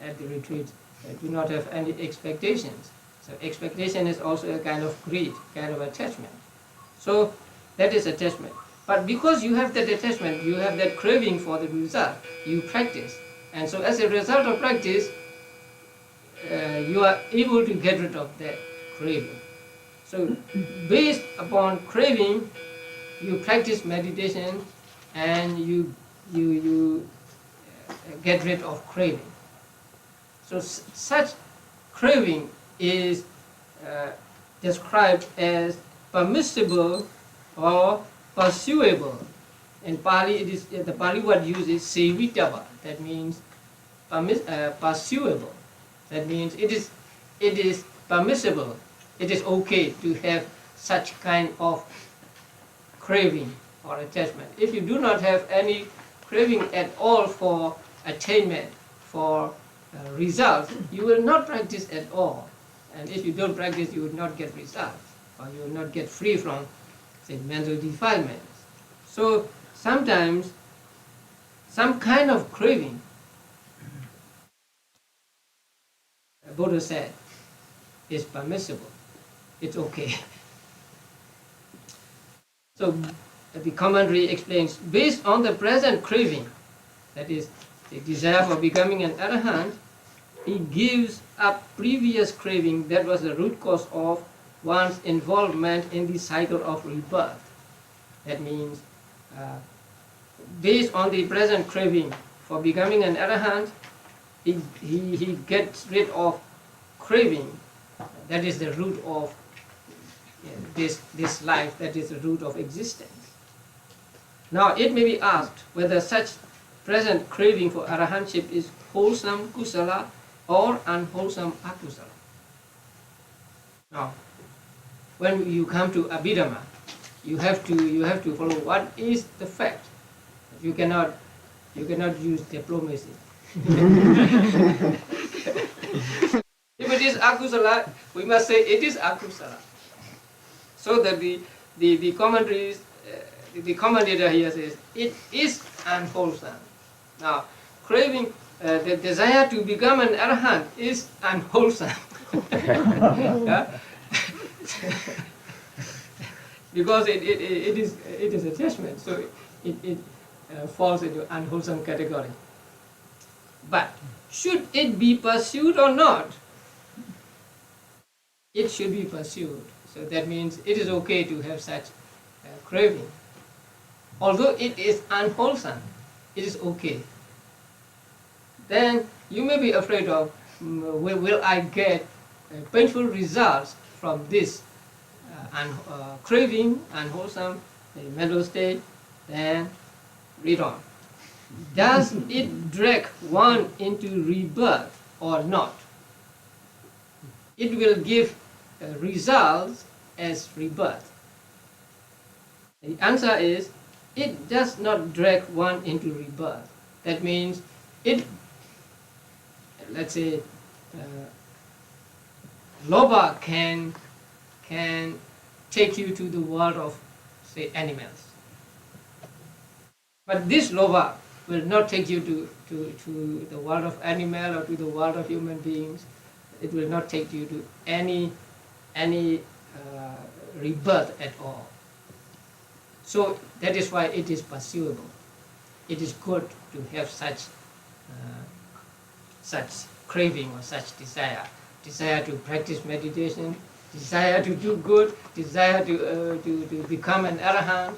at the retreat, do not have any expectations. So expectation is also a kind of greed, kind of attachment. So that is attachment. But because you have that attachment, you have that craving for the result, you practice. And so as a result of practice, you are able to get rid of that craving. So based upon craving, you practice meditation and you get rid of craving. So such craving is described as permissible or pursuable. In Pali, it is the Pali word used is sevitava. That means pursuable. That means it is permissible. It is okay to have such kind of craving or attachment. If you do not have any craving at all for attainment, for results, you will not practice at all. And if you don't practice, you will not get results, or you will not get free from, say, mental defilements. So sometimes some kind of craving, Buddha said, is permissible. It's okay. So the commentary explains, based on the present craving, that is the desire for becoming an arahant, he gives up previous craving that was the root cause of one's involvement in the cycle of rebirth. That means, based on the present craving for becoming an arahant, he gets rid of craving. That is the root of this life, that is the root of existence. Now it may be asked whether such present craving for arahantship is wholesome kusala or unwholesome akusala. Now, when you come to Abhidhamma, you have to follow what is the fact. You cannot use diplomacy. If it is akusala, we must say it is akusala. So that the commentaries, the commentator here says it is unwholesome. Now, craving, the desire to become an arahant is unwholesome. Because it is attachment, so it falls into unwholesome category. But should it be pursued or not? It should be pursued. So that means it is okay to have such craving. Although it is unwholesome, it is okay. Then you may be afraid of, will I get painful results from this craving, unwholesome mental state? Then read on. Does it drag one into rebirth or not? It will give results as rebirth. The answer is, it does not drag one into rebirth. That means it, let's say, lobha can take you to the world of, say, animals. But this lobha will not take you to the world of animal or to the world of human beings. It will not take you to any rebirth at all. So that is why it is pursuable. It is good to have such craving or such desire to practice meditation, desire to do good, desire to become an arahant.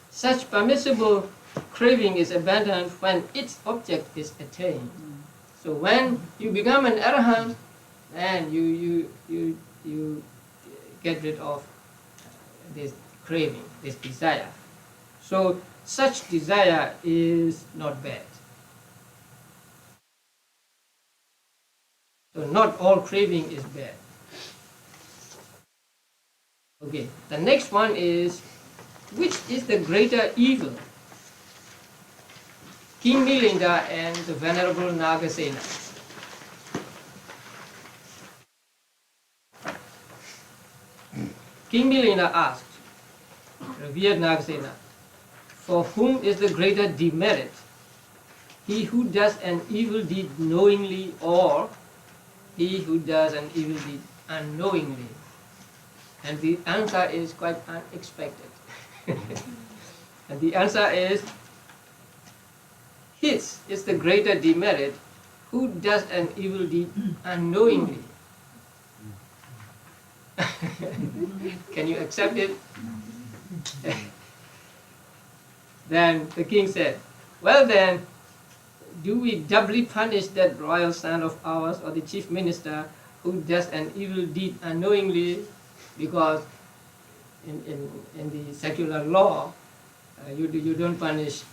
Such permissible craving is abandoned when its object is attained. So when you become an arahant, then you get rid of this craving, this desire. So such desire is not bad. So not all craving is bad. Okay, the next one is, which is the greater evil? King Milinda and the Venerable Nagasena. King Milinda asked, revered Nagasena, for whom is the greater demerit? He who does an evil deed knowingly, or he who does an evil deed unknowingly? And the answer is quite unexpected. And the answer is, his is the greater demerit who does an evil deed unknowingly. Can you accept it? Then the king said, well then, do we doubly punish that royal son of ours or the chief minister who does an evil deed unknowingly? Because in the secular law, you don't punish,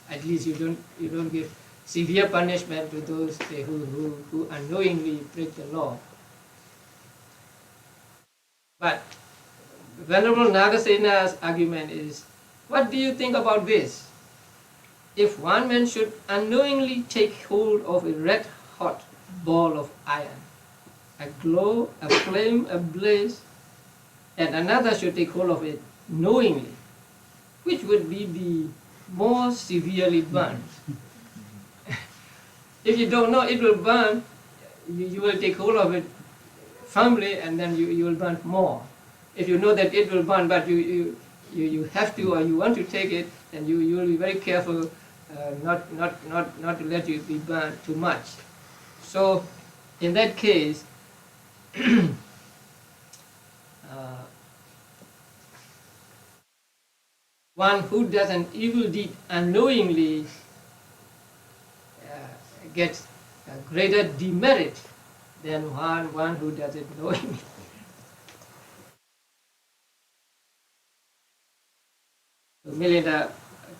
at least you don't give severe punishment to those who unknowingly break the law. But Venerable Nagasena's argument is, what do you think about this? If one man should unknowingly take hold of a red-hot ball of iron, aglow, aflame, ablaze, and another should take hold of it knowingly, which would be the more severely burned? If you don't know it will burn, you will take hold of it firmly and then you will burn more. If you know that it will burn but you have to or you want to take it, then you will be very careful not to let you be burned too much. So in that case, one who does an evil deed unknowingly gets a greater demerit than one who does it knowingly. The Milinda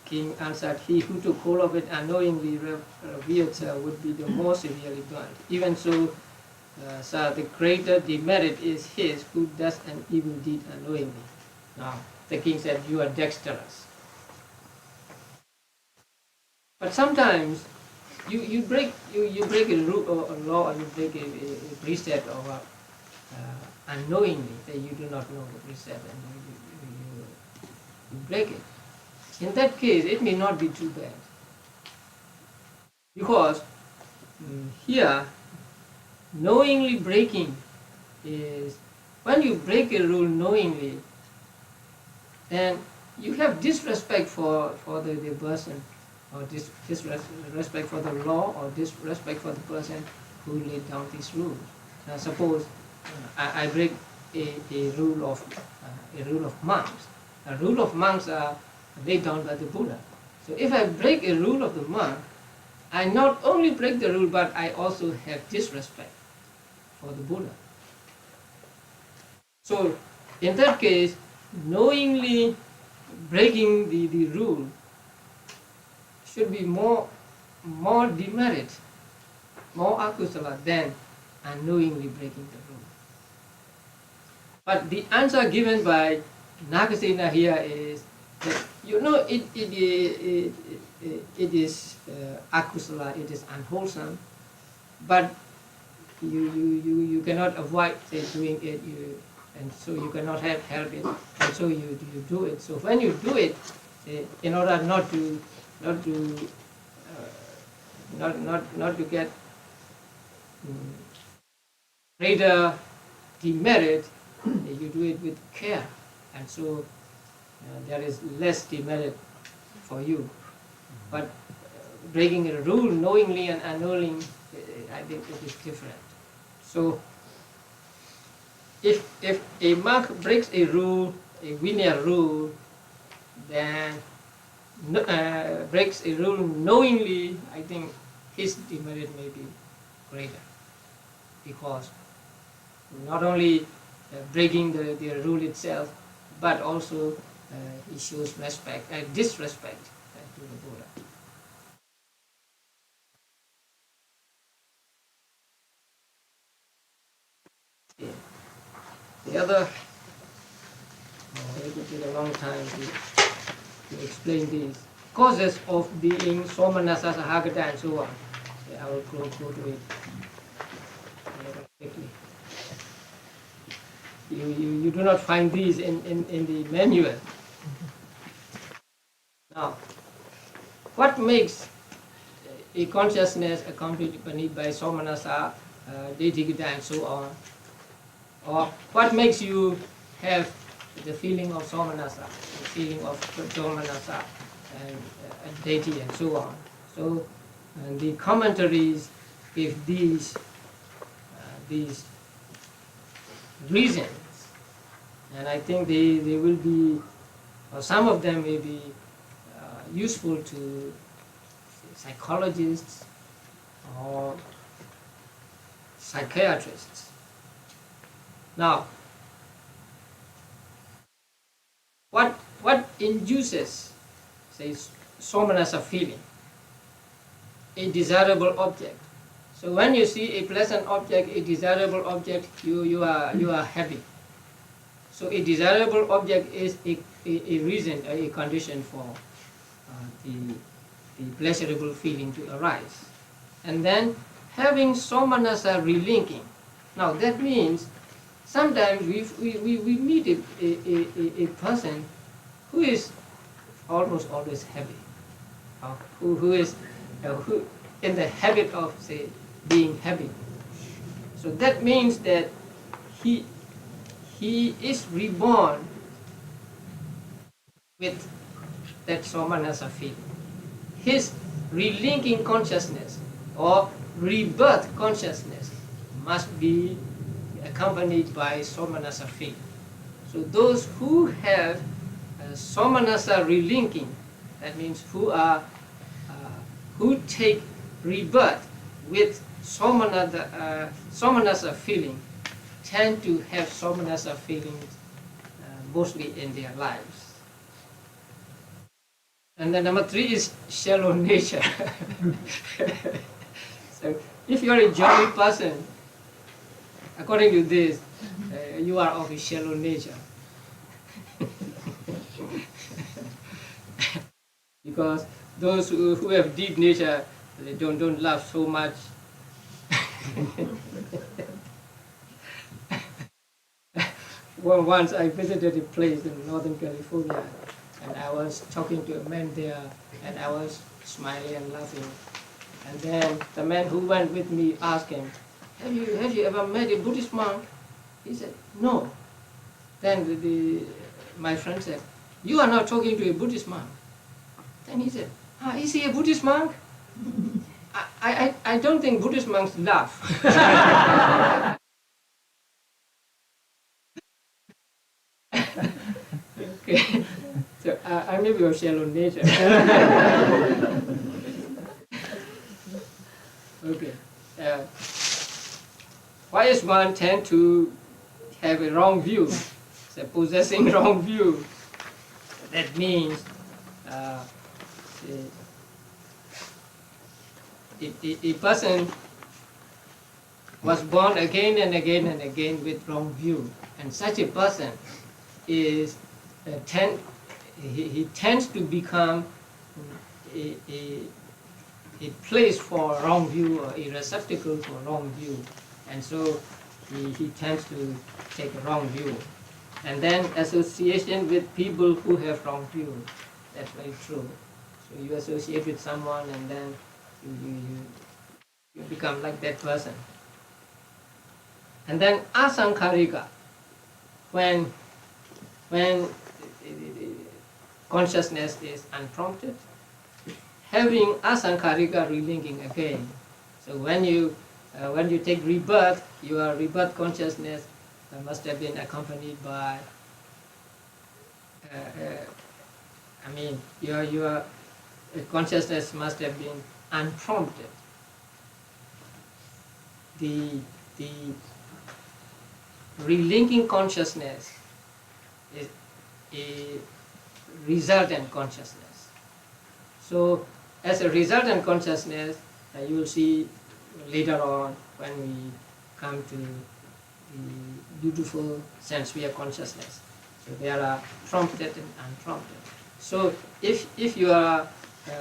king answered, he who took hold of it unknowingly revealed would be the more severely burned. Even so, sir, the greater demerit is his who does an evil deed unknowingly. Now, the king said, you are dexterous. But sometimes you break a rule or a law, or you break a precept or unknowingly, that you do not know the precept and you break it. In that case, it may not be too bad. Because here, knowingly breaking is, when you break a rule knowingly, then you have disrespect for the person, or disrespect for the law, or disrespect for the person who laid down these rules. Now suppose I break a rule of monks. A rule of monks are laid down by the Buddha. So if I break a rule of the monk, I not only break the rule, but I also have disrespect for the Buddha. So in that case, knowingly breaking the rule should be more demerit, more akusala than unknowingly breaking the rule. But the answer given by Nagasena here is that, you know, it is akusala, it is unwholesome, but you cannot avoid doing it, and so you cannot help it, and so you do it. So when you do it, in order not to get greater demerit, you do it with care, and so there is less demerit for you. But breaking a rule knowingly and unknowingly, I think it is different. So if a monk breaks a rule, a Vinaya rule, then breaks a rule knowingly, I think his demerit may be greater, because not only breaking the rule itself, but also he shows respect, disrespect to the Buddha. Yeah. The other, it will take a long time to explain these causes of being somanasa, sahagata, and so on. Yeah, I will go to it quickly. You do not find these in the manual. Now, what makes a consciousness accompanied by somanasa, detigita, and so on? Or what makes you have the feeling of somanasa, the feeling of domanasa, and deity, and so on? So the commentaries give these reasons And I think they will be, or some of them may be useful to psychologists or psychiatrists. Now, what induces, say, somanasa feeling, a desirable object? So when you see a pleasant object, a desirable object, you are happy. So a desirable object is a reason, a condition for the pleasurable feeling to arise. And then having somanasa relinking. Now that means sometimes we meet a person who is almost always happy, who is in the habit of, say, being happy. So that means that he is reborn with that somanasa feeling. His relinking consciousness or rebirth consciousness must be accompanied by somanasa feeling. So those who have somanasa relinking, that means who take rebirth with somanasa feeling, tend to have somanasa feelings mostly in their lives. And then number 3 is shallow nature. So if you are a jolly person, according to this, you are of a shallow nature. Because those who have deep nature, they don't laugh so much. Well, once I visited a place in Northern California, and I was talking to a man there, and I was smiling and laughing. And then the man who went with me asked him, have you ever met a Buddhist monk? He said, no. Then my friend said, you are not talking to a Buddhist monk. Then he said, is he a Buddhist monk? I don't think Buddhist monks laugh. Okay. So I may be of shallow nature. Okay. Why is one tend to have a wrong view? So possessing wrong view. That means a person was born again and again and again with wrong view, and such a person is he tends to become a place for wrong view, or a receptacle for wrong view, and so he tends to take a wrong view. And then association with people who have wrong view, that's very true. So you associate with someone and then you become like that person. And then asaṅkarika, when consciousness is unprompted, having asaṅkarika relinking again. So when you take rebirth, your rebirth consciousness must have been accompanied by, your consciousness must have been unprompted. The relinking consciousness is a resultant consciousness. So as a resultant consciousness, you will see later on when we come to the beautiful sense-sphere consciousness. So there are prompted and unprompted. So if your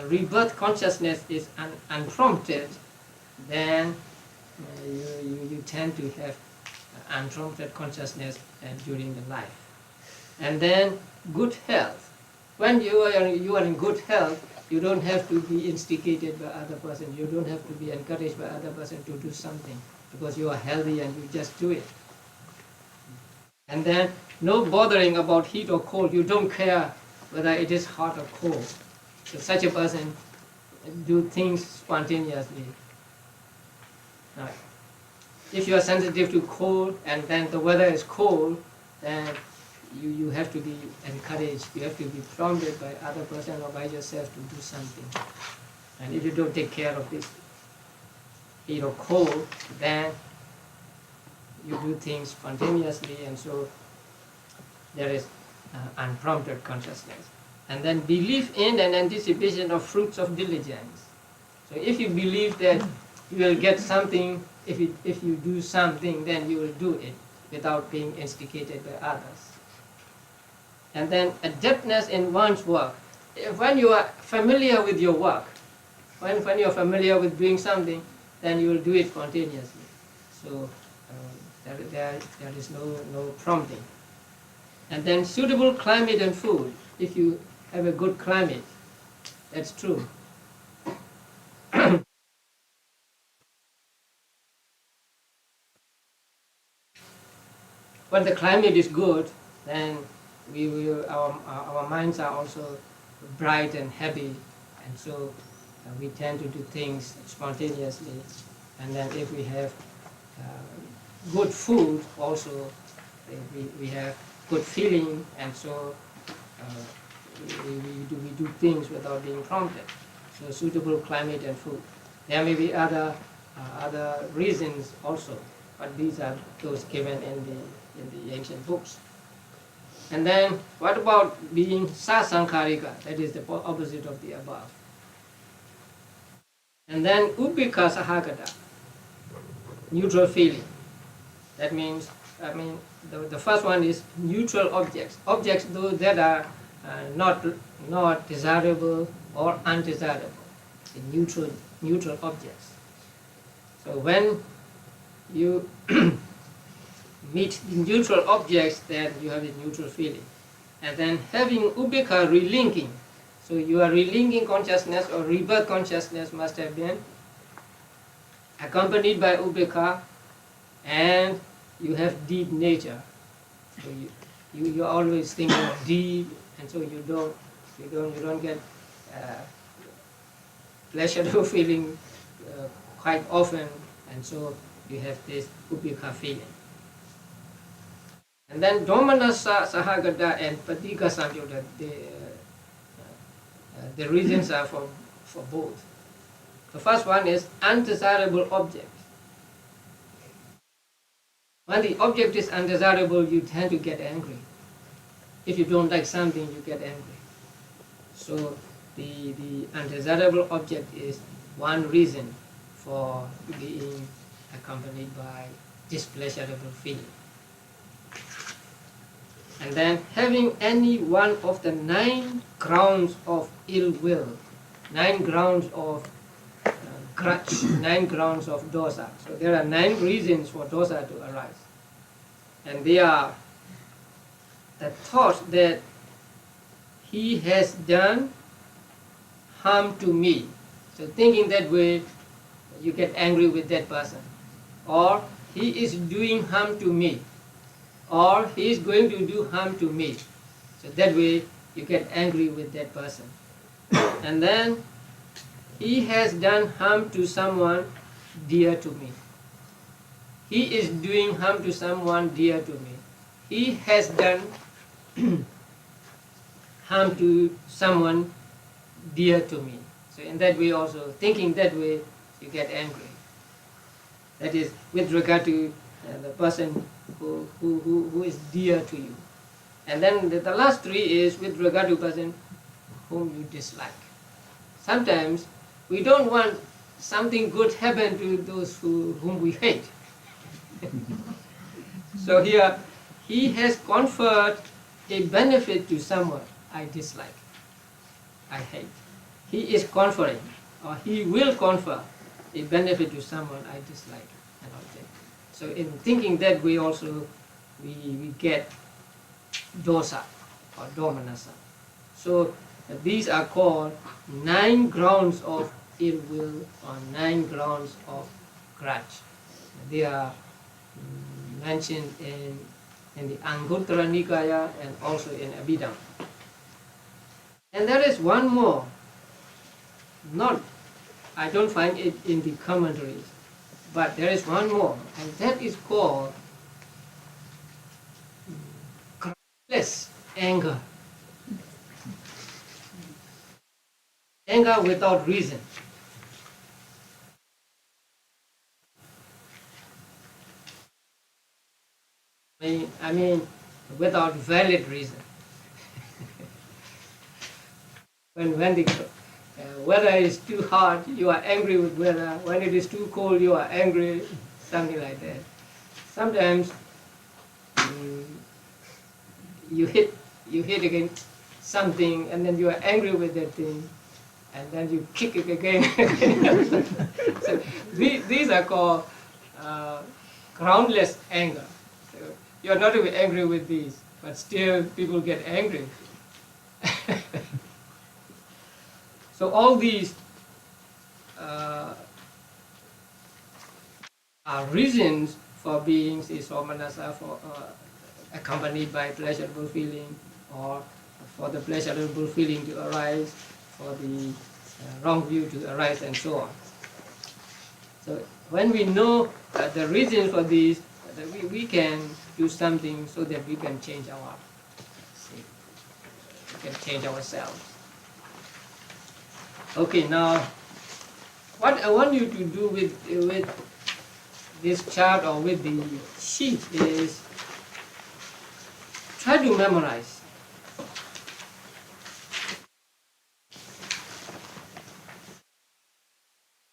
rebirth consciousness is unprompted, then you tend to have unprompted consciousness during the life. And then good health. When you are in good health, you don't have to be instigated by other person. You don't have to be encouraged by other person to do something, because you are healthy and you just do it. And then no bothering about heat or cold. You don't care whether it is hot or cold. So such a person do things spontaneously. Now, if you are sensitive to cold and then the weather is cold, then you have to be encouraged, you have to be prompted by other person or by yourself to do something. And if you don't take care of this, cold, then you do things spontaneously, and so there is unprompted consciousness. And then belief in and anticipation of fruits of diligence. So if you believe that you will get something, if you do something, then you will do it without being instigated by others. And then adeptness in one's work. When you are familiar with your work, when you are familiar with doing something, then you will do it spontaneously. So there is no prompting. And then suitable climate and food. If you have a good climate, that's true. When the climate is good, then our minds are also bright and happy, and so we tend to do things spontaneously. And then if we have good food, also we have good feeling, and so we do things without being prompted. So suitable climate and food. There may be other reasons also, but these are those given in the ancient books. And then what about being sasankharika? That is the opposite of the above. And then upekha sahagata, neutral feeling. That means, the first one is neutral objects. Objects though that are not desirable or undesirable. The neutral objects. So when you meet the neutral objects, then you have a neutral feeling. And then having upekha, relinking. So your relinking consciousness or rebirth consciousness must have been accompanied by upekha, and you have deep nature. So you're always thinking deep, and so you don't get pleasurable feeling quite often, and so you have this upekha feeling. And then domanassa sahagata and patika samyutta, the reasons are for both. The first one is undesirable object. When the object is undesirable, you tend to get angry. If you don't like something, you get angry. So the undesirable object is one reason for being accompanied by displeasurable feeling. And then having any one of the 9 grounds of ill will, 9 grounds of grudge, 9 grounds of dosa. So there are 9 reasons for dosa to arise. And they are the thought that he has done harm to me. So thinking that way, you get angry with that person. Or he is doing harm to me. Or he is going to do harm to me. So that way you get angry with that person. And then he has done harm to someone dear to me. He is doing harm to someone dear to me. He has done harm to someone dear to me. So in that way also, thinking that way, you get angry. That is with regard to the person who is dear to you. And then the last 3 is with regard to person whom you dislike. Sometimes we don't want something good happen to those whom we hate. So here, he has conferred a benefit to someone I dislike, I hate. He is conferring, or he will confer a benefit to someone I dislike an object. So in thinking that way also, we get dosa or domanassa. So these are called 9 grounds of ill will or 9 grounds of grudge. They are mentioned in the Anguttara Nikaya and also in Abhidhamma. And there is one more. I don't find it in the commentaries, but there is one more, and that is called groundless anger. Anger without reason. I mean, without valid reason. when the weather is too hot, you are angry with weather. When it is too cold, you are angry, something like that. Sometimes you hit against something, and then you are angry with that thing, and then you kick it again. So these are called groundless anger. So you are not even angry with these, but still people get angry. So all these are reasons for being somanasa, for accompanied by pleasurable feeling, or for the pleasurable feeling to arise, for the wrong view to arise, and so on. So when we know the reason for these, we can do something so that we can change ourselves. Okay, now what I want you to do with this chart or with the sheet is try to memorize.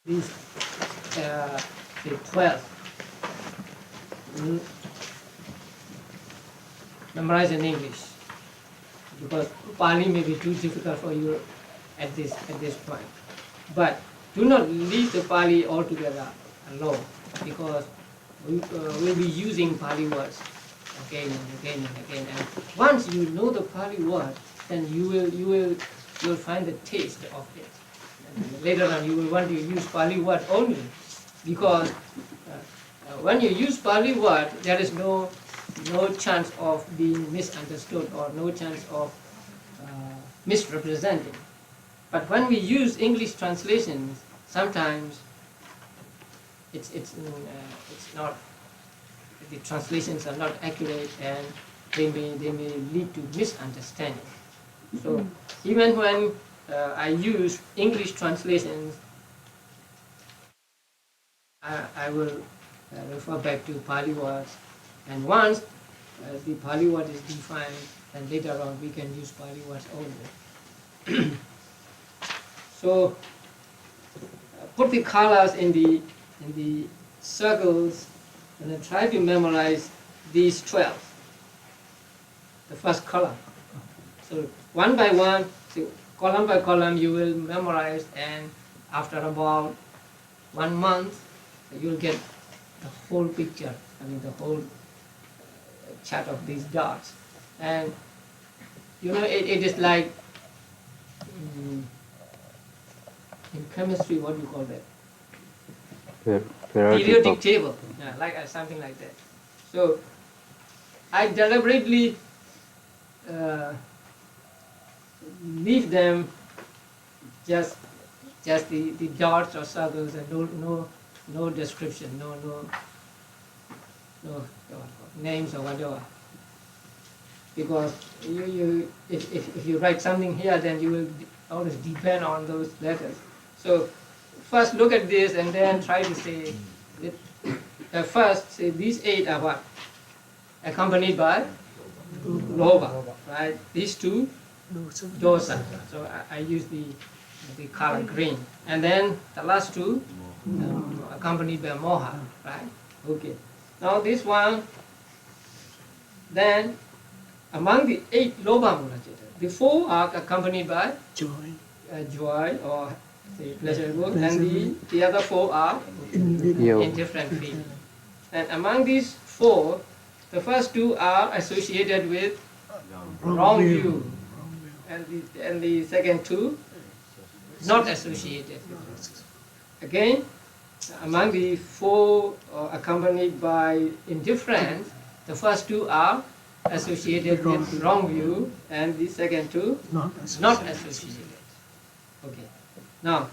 These the 12. Memorize in English, because Pali may be too difficult for you at this point. But do not leave the Pali altogether alone, because we will be using Pali words again and again and again. And once you know the Pali word, then you will find the taste of it. And later on, you will want to use Pali word only, because when you use Pali word, there is no chance of being misunderstood or no chance of misrepresenting. But when we use English translations, sometimes it's not, the translations are not accurate, and they may lead to misunderstanding. So even when I use English translations, I will refer back to Pali words, and once the Pali word is defined, then later on we can use Pali words only. So put the colors in the circles, and then try to memorize these 12. The first color. So one by one, so column by column, you will memorize, and after about 1 month, you'll get the whole picture. I mean, the whole chart of these dots. And you know, it is like in chemistry, what do you call that? Periodic table. Yeah, like something like that. So I deliberately leave them just the dots or circles, and no description, no names or whatever. Because if you write something here, then you will always depend on those letters. So first look at this, and then try to say it. First, say these 8 are what? Accompanied by Loba, right? These 2, Dosa. So I use the color green. And then the last 2, accompanied by Moha, right? Okay. Now this one, then among the 8 Loba Mulacita, the 4 are accompanied by joy or say pleasurable, and the other 4 are indifferent feeling. And among these 4, the first 2 are associated with wrong view, and the second 2 not associated with it. Again, among the 4 accompanied by indifference, the first 2 are associated with wrong view, and the second 2 not associated. Okay. Now,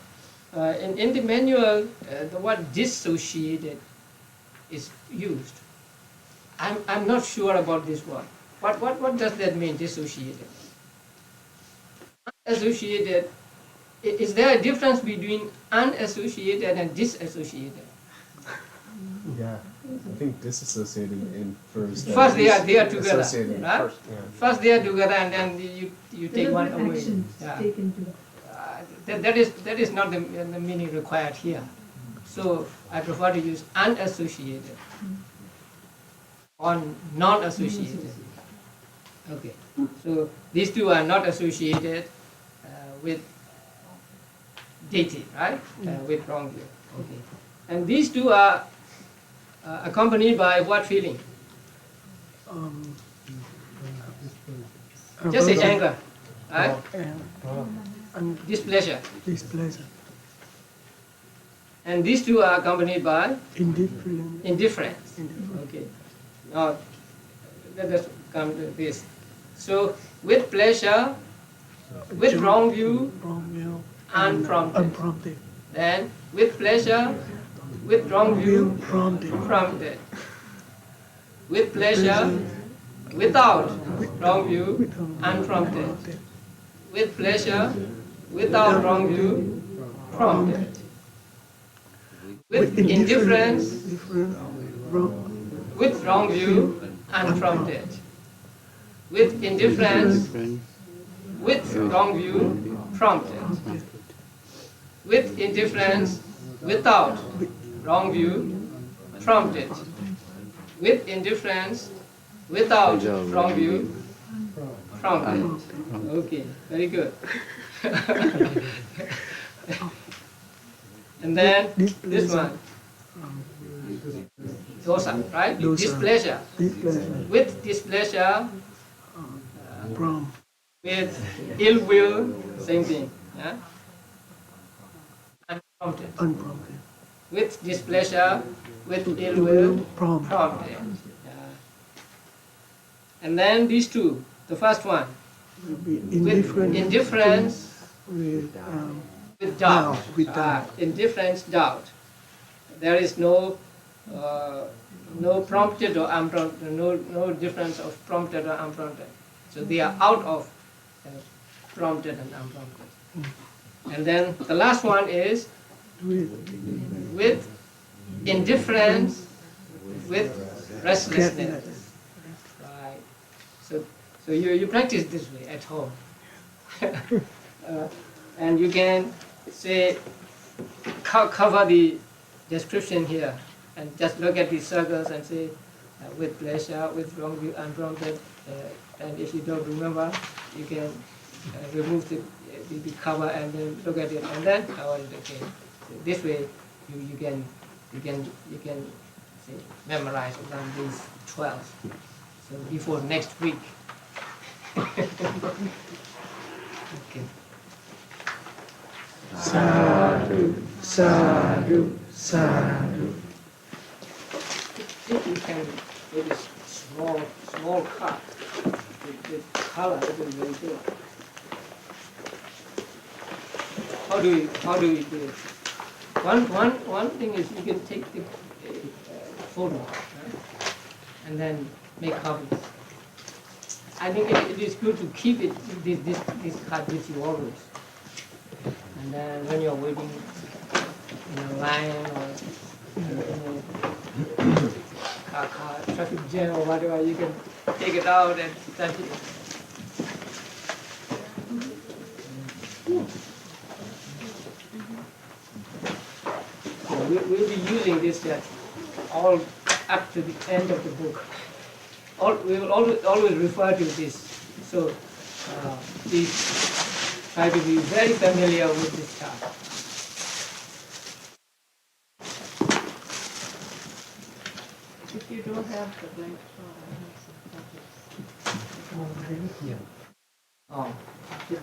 in the manual, the word dissociated is used. I'm not sure about this word. What does that mean, dissociated? Unassociated, is there a difference between unassociated and disassociated? Yeah, I think disassociated infers that First they are together, associated right? first, yeah. First they are together and then you take one away. Yeah. That is not the meaning required here. So I prefer to use unassociated or non-associated. Okay, so these two are not associated with deity, right? With wrong view. Okay, and these two are accompanied by what feeling? Just say anger, right? Displeasure. Displeasure. And these two are accompanied by indifference. Okay. Now let us come to this. So with pleasure, with wrong view, unprompted. Then with pleasure, with wrong view, prompted. With pleasure, without wrong view, unprompted. With pleasure, without wrong view, prompted. With indifference, with wrong view, unprompted. With indifference, with wrong view, prompted. With indifference, without wrong view, prompted. With indifference, without wrong view, prompted. Okay, very good. And then this one, dosa, right? Displeasure. With displeasure, with ill will, same thing. Yeah? Unprompted. With displeasure, with ill will, prompted. Yeah. And then these two, the first one, with indifference, with doubt. Indifference, doubt. There is no prompted or unprompted, no difference of prompted or unprompted. So they are out of prompted and unprompted. And then the last one is with indifference, with restlessness. Right. So you practice this way at home. And you can say, cover the description here and just look at these circles and say, with pleasure, with wrong view, unprompted. And if you don't remember, you can remove the cover and then look at it and then cover it again. So this way, you can say, memorize on these 12. So before next week. Okay. Sadhu, sadhu, sadhu. If you can make a small cut with color, it will be very good. How do we do it? One thing is you can take the photo, right? And then make copies. I think it is good to keep it this card with you always. And then when you're waiting in a line or in a car traffic jam or whatever, you can take it out and touch it. So we'll be using this all up to the end of the book. We will always refer to this. So please try to be very familiar with this chart. If you don't have the blank chart, Oh. Yeah.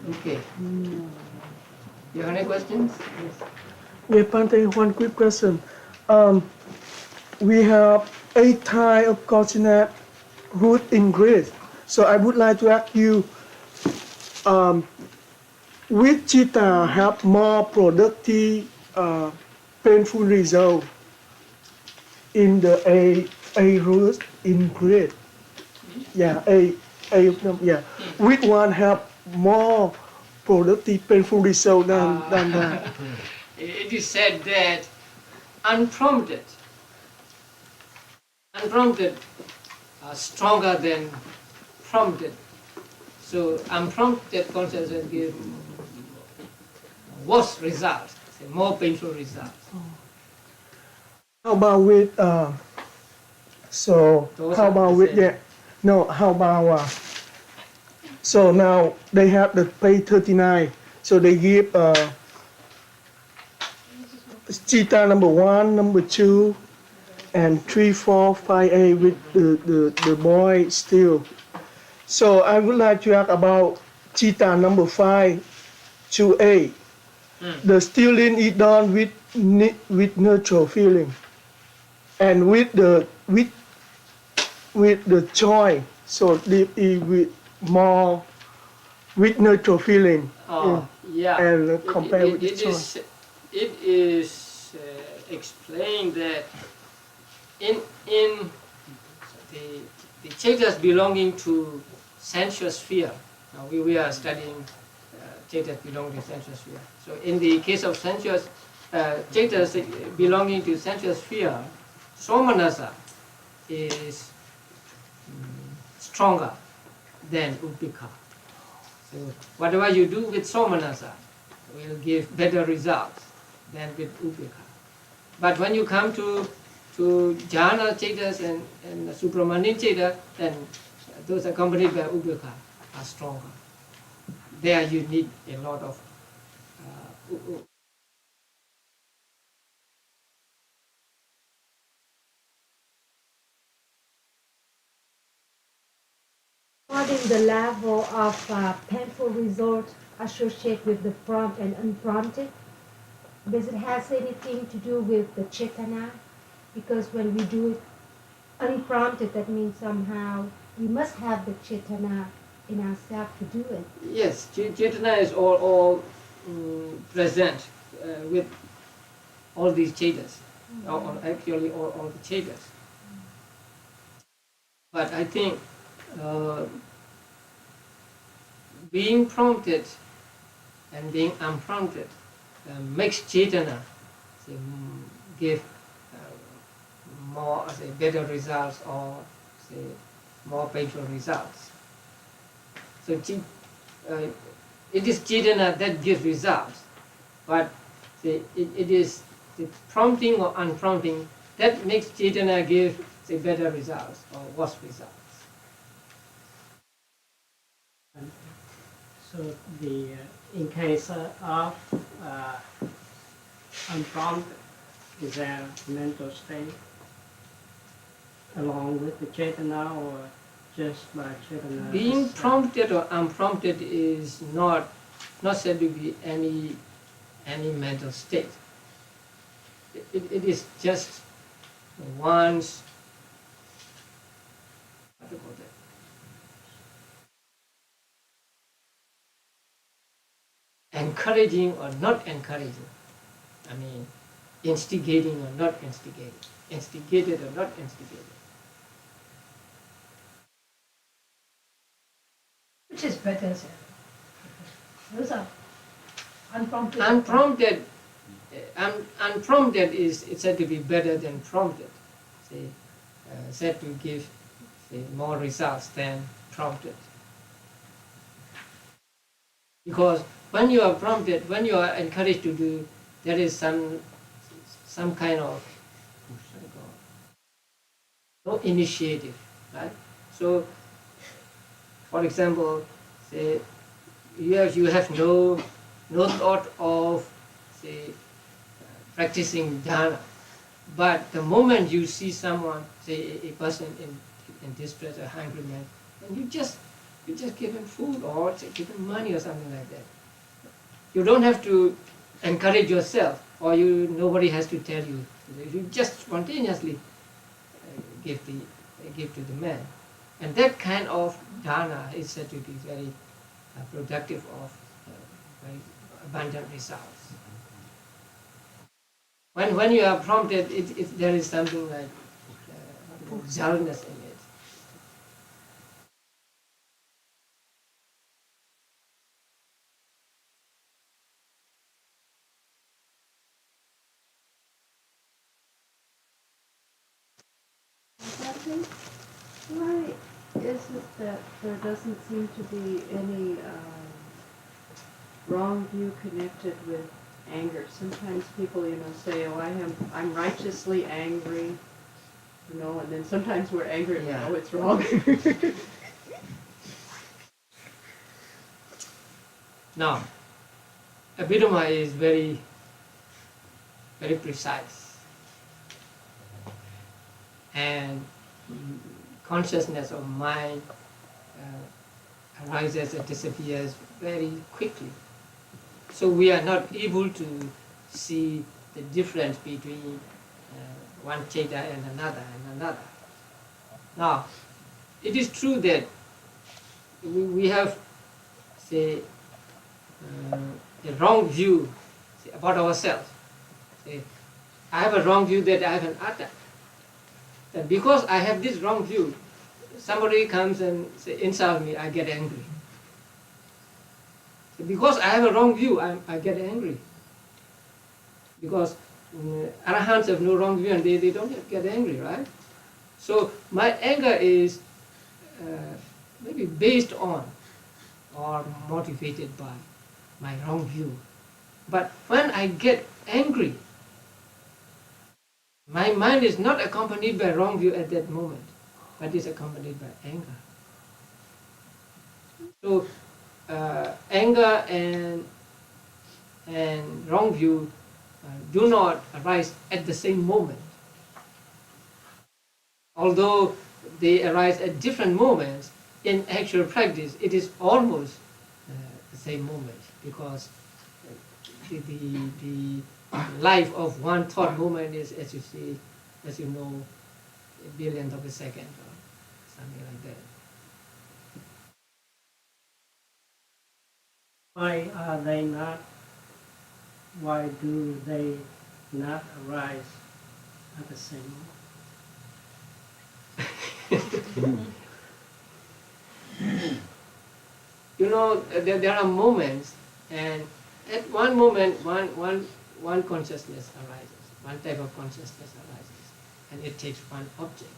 Okay. You have any questions? We have one quick question. We have 8 types of consonant root in Greek. So I would like to ask you, which chitta have more productive painful result in the A root in create? Yeah, A of them, yeah. Which one have more productive painful result than that? It is said that unprompted are stronger than prompted. So unprompted consciousness gives worse results, more painful results. How about with so Those how are about the with same. yeah, no, how about so now they have the page 39, so they give cheetah number 1, number 2 and 3, 4, 5A with the boy still. So I would like to ask about cheetah number 5, 2A. The stealing is done with neutral feeling and with the joy. So it with more with neutral feeling. Yeah, And compare with the it is explained that in the chetas belonging to sensuous sphere. Now we are studying chetas belonging to sensuous sphere. So in the case of sensuous chetas belonging to sensuous sphere, somanasa is stronger than upekkha. So whatever you do with somanasa will give better results than with upekkha. But when you come to jhana chetas and supramantin cheta, then those accompanied by upekkha are stronger. There you need a lot of Regarding the level of painful result associated with the prompt and unprompted, does it have anything to do with the chetana? Because when we do it unprompted, that means somehow we must have the chetana in ourselves to do it. yes, chetana is all present with all these chetas, or actually all the chetas. But I think being prompted and being unprompted makes chetana give more better results or more painful results. So it is chetana that gives results, but it is the prompting or unprompting that makes chetana give better results or worse results. So in case of unprompted, is there a mental state along with the chetana or just by chetana? Being prompted or unprompted is not said to be any mental state. It is just one's, what do you call that? Encouraging or not encouraging. I mean, instigating or not instigating. Instigated or not instigated. Which is better, sir? Those are unprompted. Unprompted is said to be better than prompted. Said to give more results than prompted. Because when you are prompted, when you are encouraged to do, there is some kind of no initiative, right? So, for example, say you have no thought of practicing dhyana, but the moment you see someone, say a person in distress or hungry man, and you just give him food or give him money or something like that. You don't have to encourage yourself, or nobody has to tell you. You just spontaneously give to the man, and that kind of dana is said to be very productive of very abundant results. When you are prompted, there is something like dullness in it. Why is it that there doesn't seem to be any wrong view connected with anger? Sometimes people, say, "Oh, I'm righteously angry," and then sometimes we're angry and we know it's wrong. Now, Abhidhamma is very, very precise, and consciousness of mind arises and disappears very quickly. So we are not able to see the difference between one Chaita and another. Now, it is true that we have, say, a wrong view about ourselves. Say, I have a wrong view that I have an atta. That because I have this wrong view, somebody comes and insults me, I get angry. Because I have a wrong view, I get angry. Because Arahants have no wrong view and they don't get angry, right? So my anger is maybe based on or motivated by my wrong view. But when I get angry, my mind is not accompanied by wrong view at that moment, but is accompanied by anger. So anger and wrong view do not arise at the same moment. Although they arise at different moments, in actual practice it is almost the same moment, because the life of one thought moment is, as you know, a billionth of a second or something like that. Why do they not arise at the same moment? There are moments, and at one moment one consciousness arises, one type of consciousness arises, and it takes one object.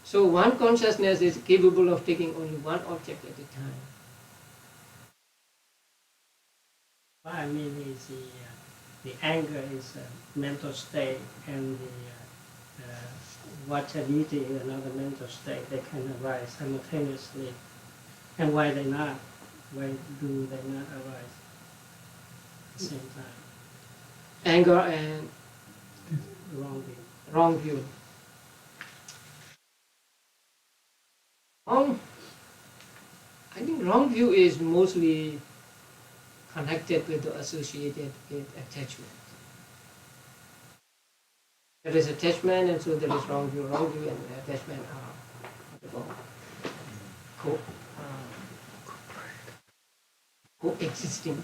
So one consciousness is capable of taking only one object at a time. What I mean is the anger is a mental state, and the vachaviti is another mental state. They can arise simultaneously. And why they not? Why do they not arise at the same time? Anger and Wrong view. wrong view. I think wrong view is mostly connected with or associated with attachment. There is attachment, and so there is wrong view. Wrong view and attachment are coexisting.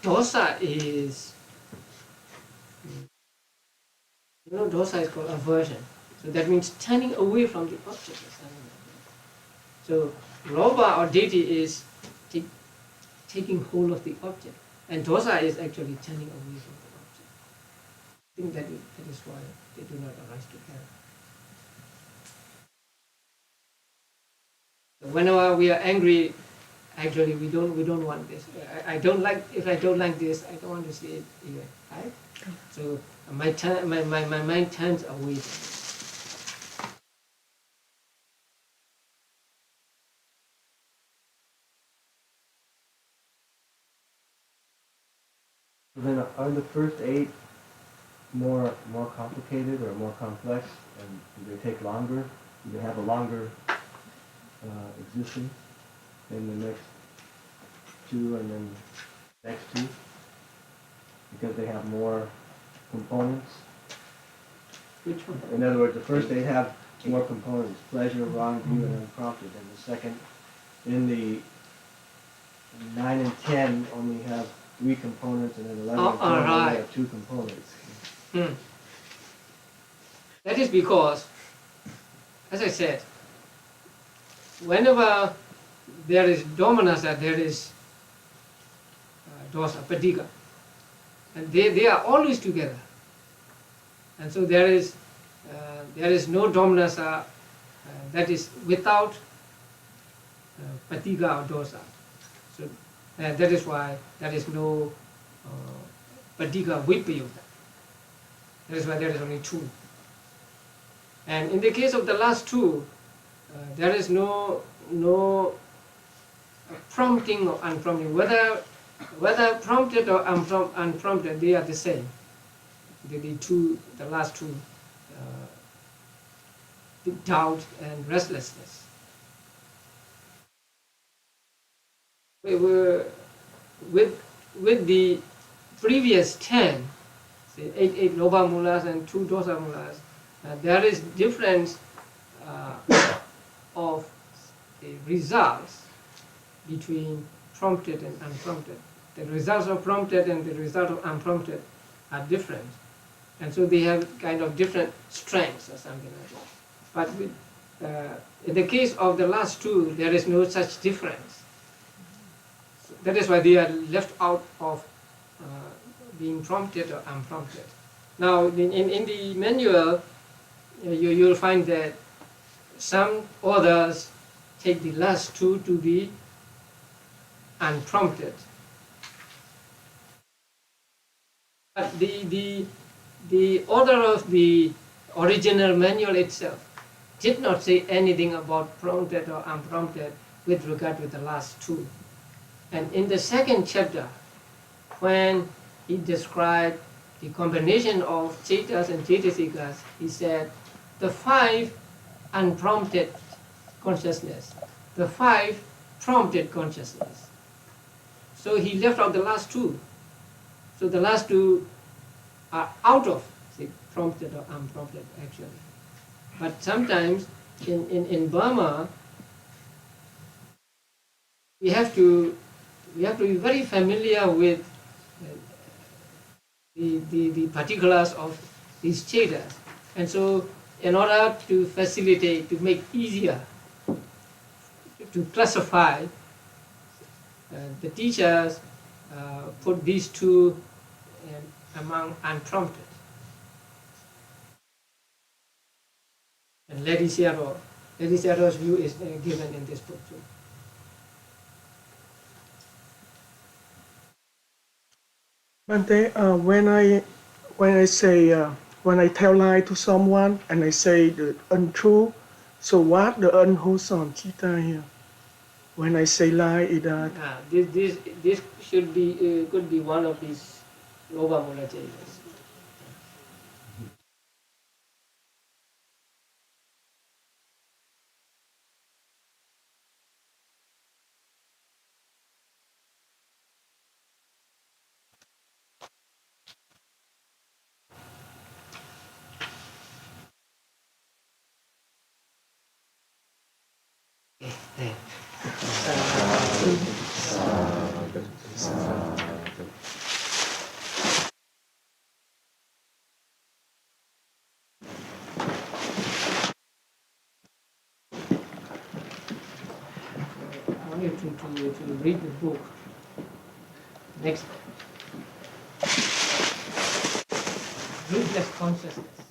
Dosa is, dosa is called aversion. So that means turning away from the object. So loba or ditthi is taking hold of the object, and dosa is actually turning away from the object. I think that is why they do not arise together. So whenever we are angry, actually we don't want this. If I don't like this, I don't want to see it either. Right? So my mind turns away. Then are the first 8 more complicated or more complex, and do they take longer? Do they have a longer existence than the next 2 and then next 2? Because they have more components? Which one? In other words, the first 8 have more components, pleasure, wrong view, and unprompted. And the second, in the 9 and 10 only have 3 components, and then 11 and 12 right. only have 2 components. That is because, as I said, whenever there is domanassa, there is dosa, patika. And they are always together. And so there is no domanassa that is without patika or dosa. So that is why there is no patika with payutta. That is why there is only 2. And in the case of the last 2, there is no prompting or unprompting. Whether prompted or unprompted, they are the same. The last 2, the doubt and restlessness. We were with the previous 10, say 8 loba mulas and 2 dosa mulas. There is difference of the results between prompted and unprompted. The results of prompted and the result of unprompted are different, and so they have kind of different strengths or something like that. But in the case of the last 2, there is no such difference. So that is why they are left out of being prompted or unprompted. Now, in the manual, you'll find that some authors take the last 2 to be unprompted. But the order of the original manual itself did not say anything about prompted or unprompted with regard to the last 2. And in the second chapter, when he described the combination of cetas and cetasikas, he said the 5 unprompted consciousness, the 5 prompted consciousness. So he left out the last 2. So the last 2 are out of the prompted or unprompted actually. But sometimes in Burma, we have to be very familiar with the particulars of these cetas. And so in order to facilitate, to make easier to classify, the teachers put these 2 among unprompted. And Lady Seattle's view is given in this book too. Bante, when I tell lie to someone and I say the untrue, so what the unwholesome citta here? When I say lie, is that This should be could be one of these loba mula cetas. I want you to read the book. Next. Rootless consciousness.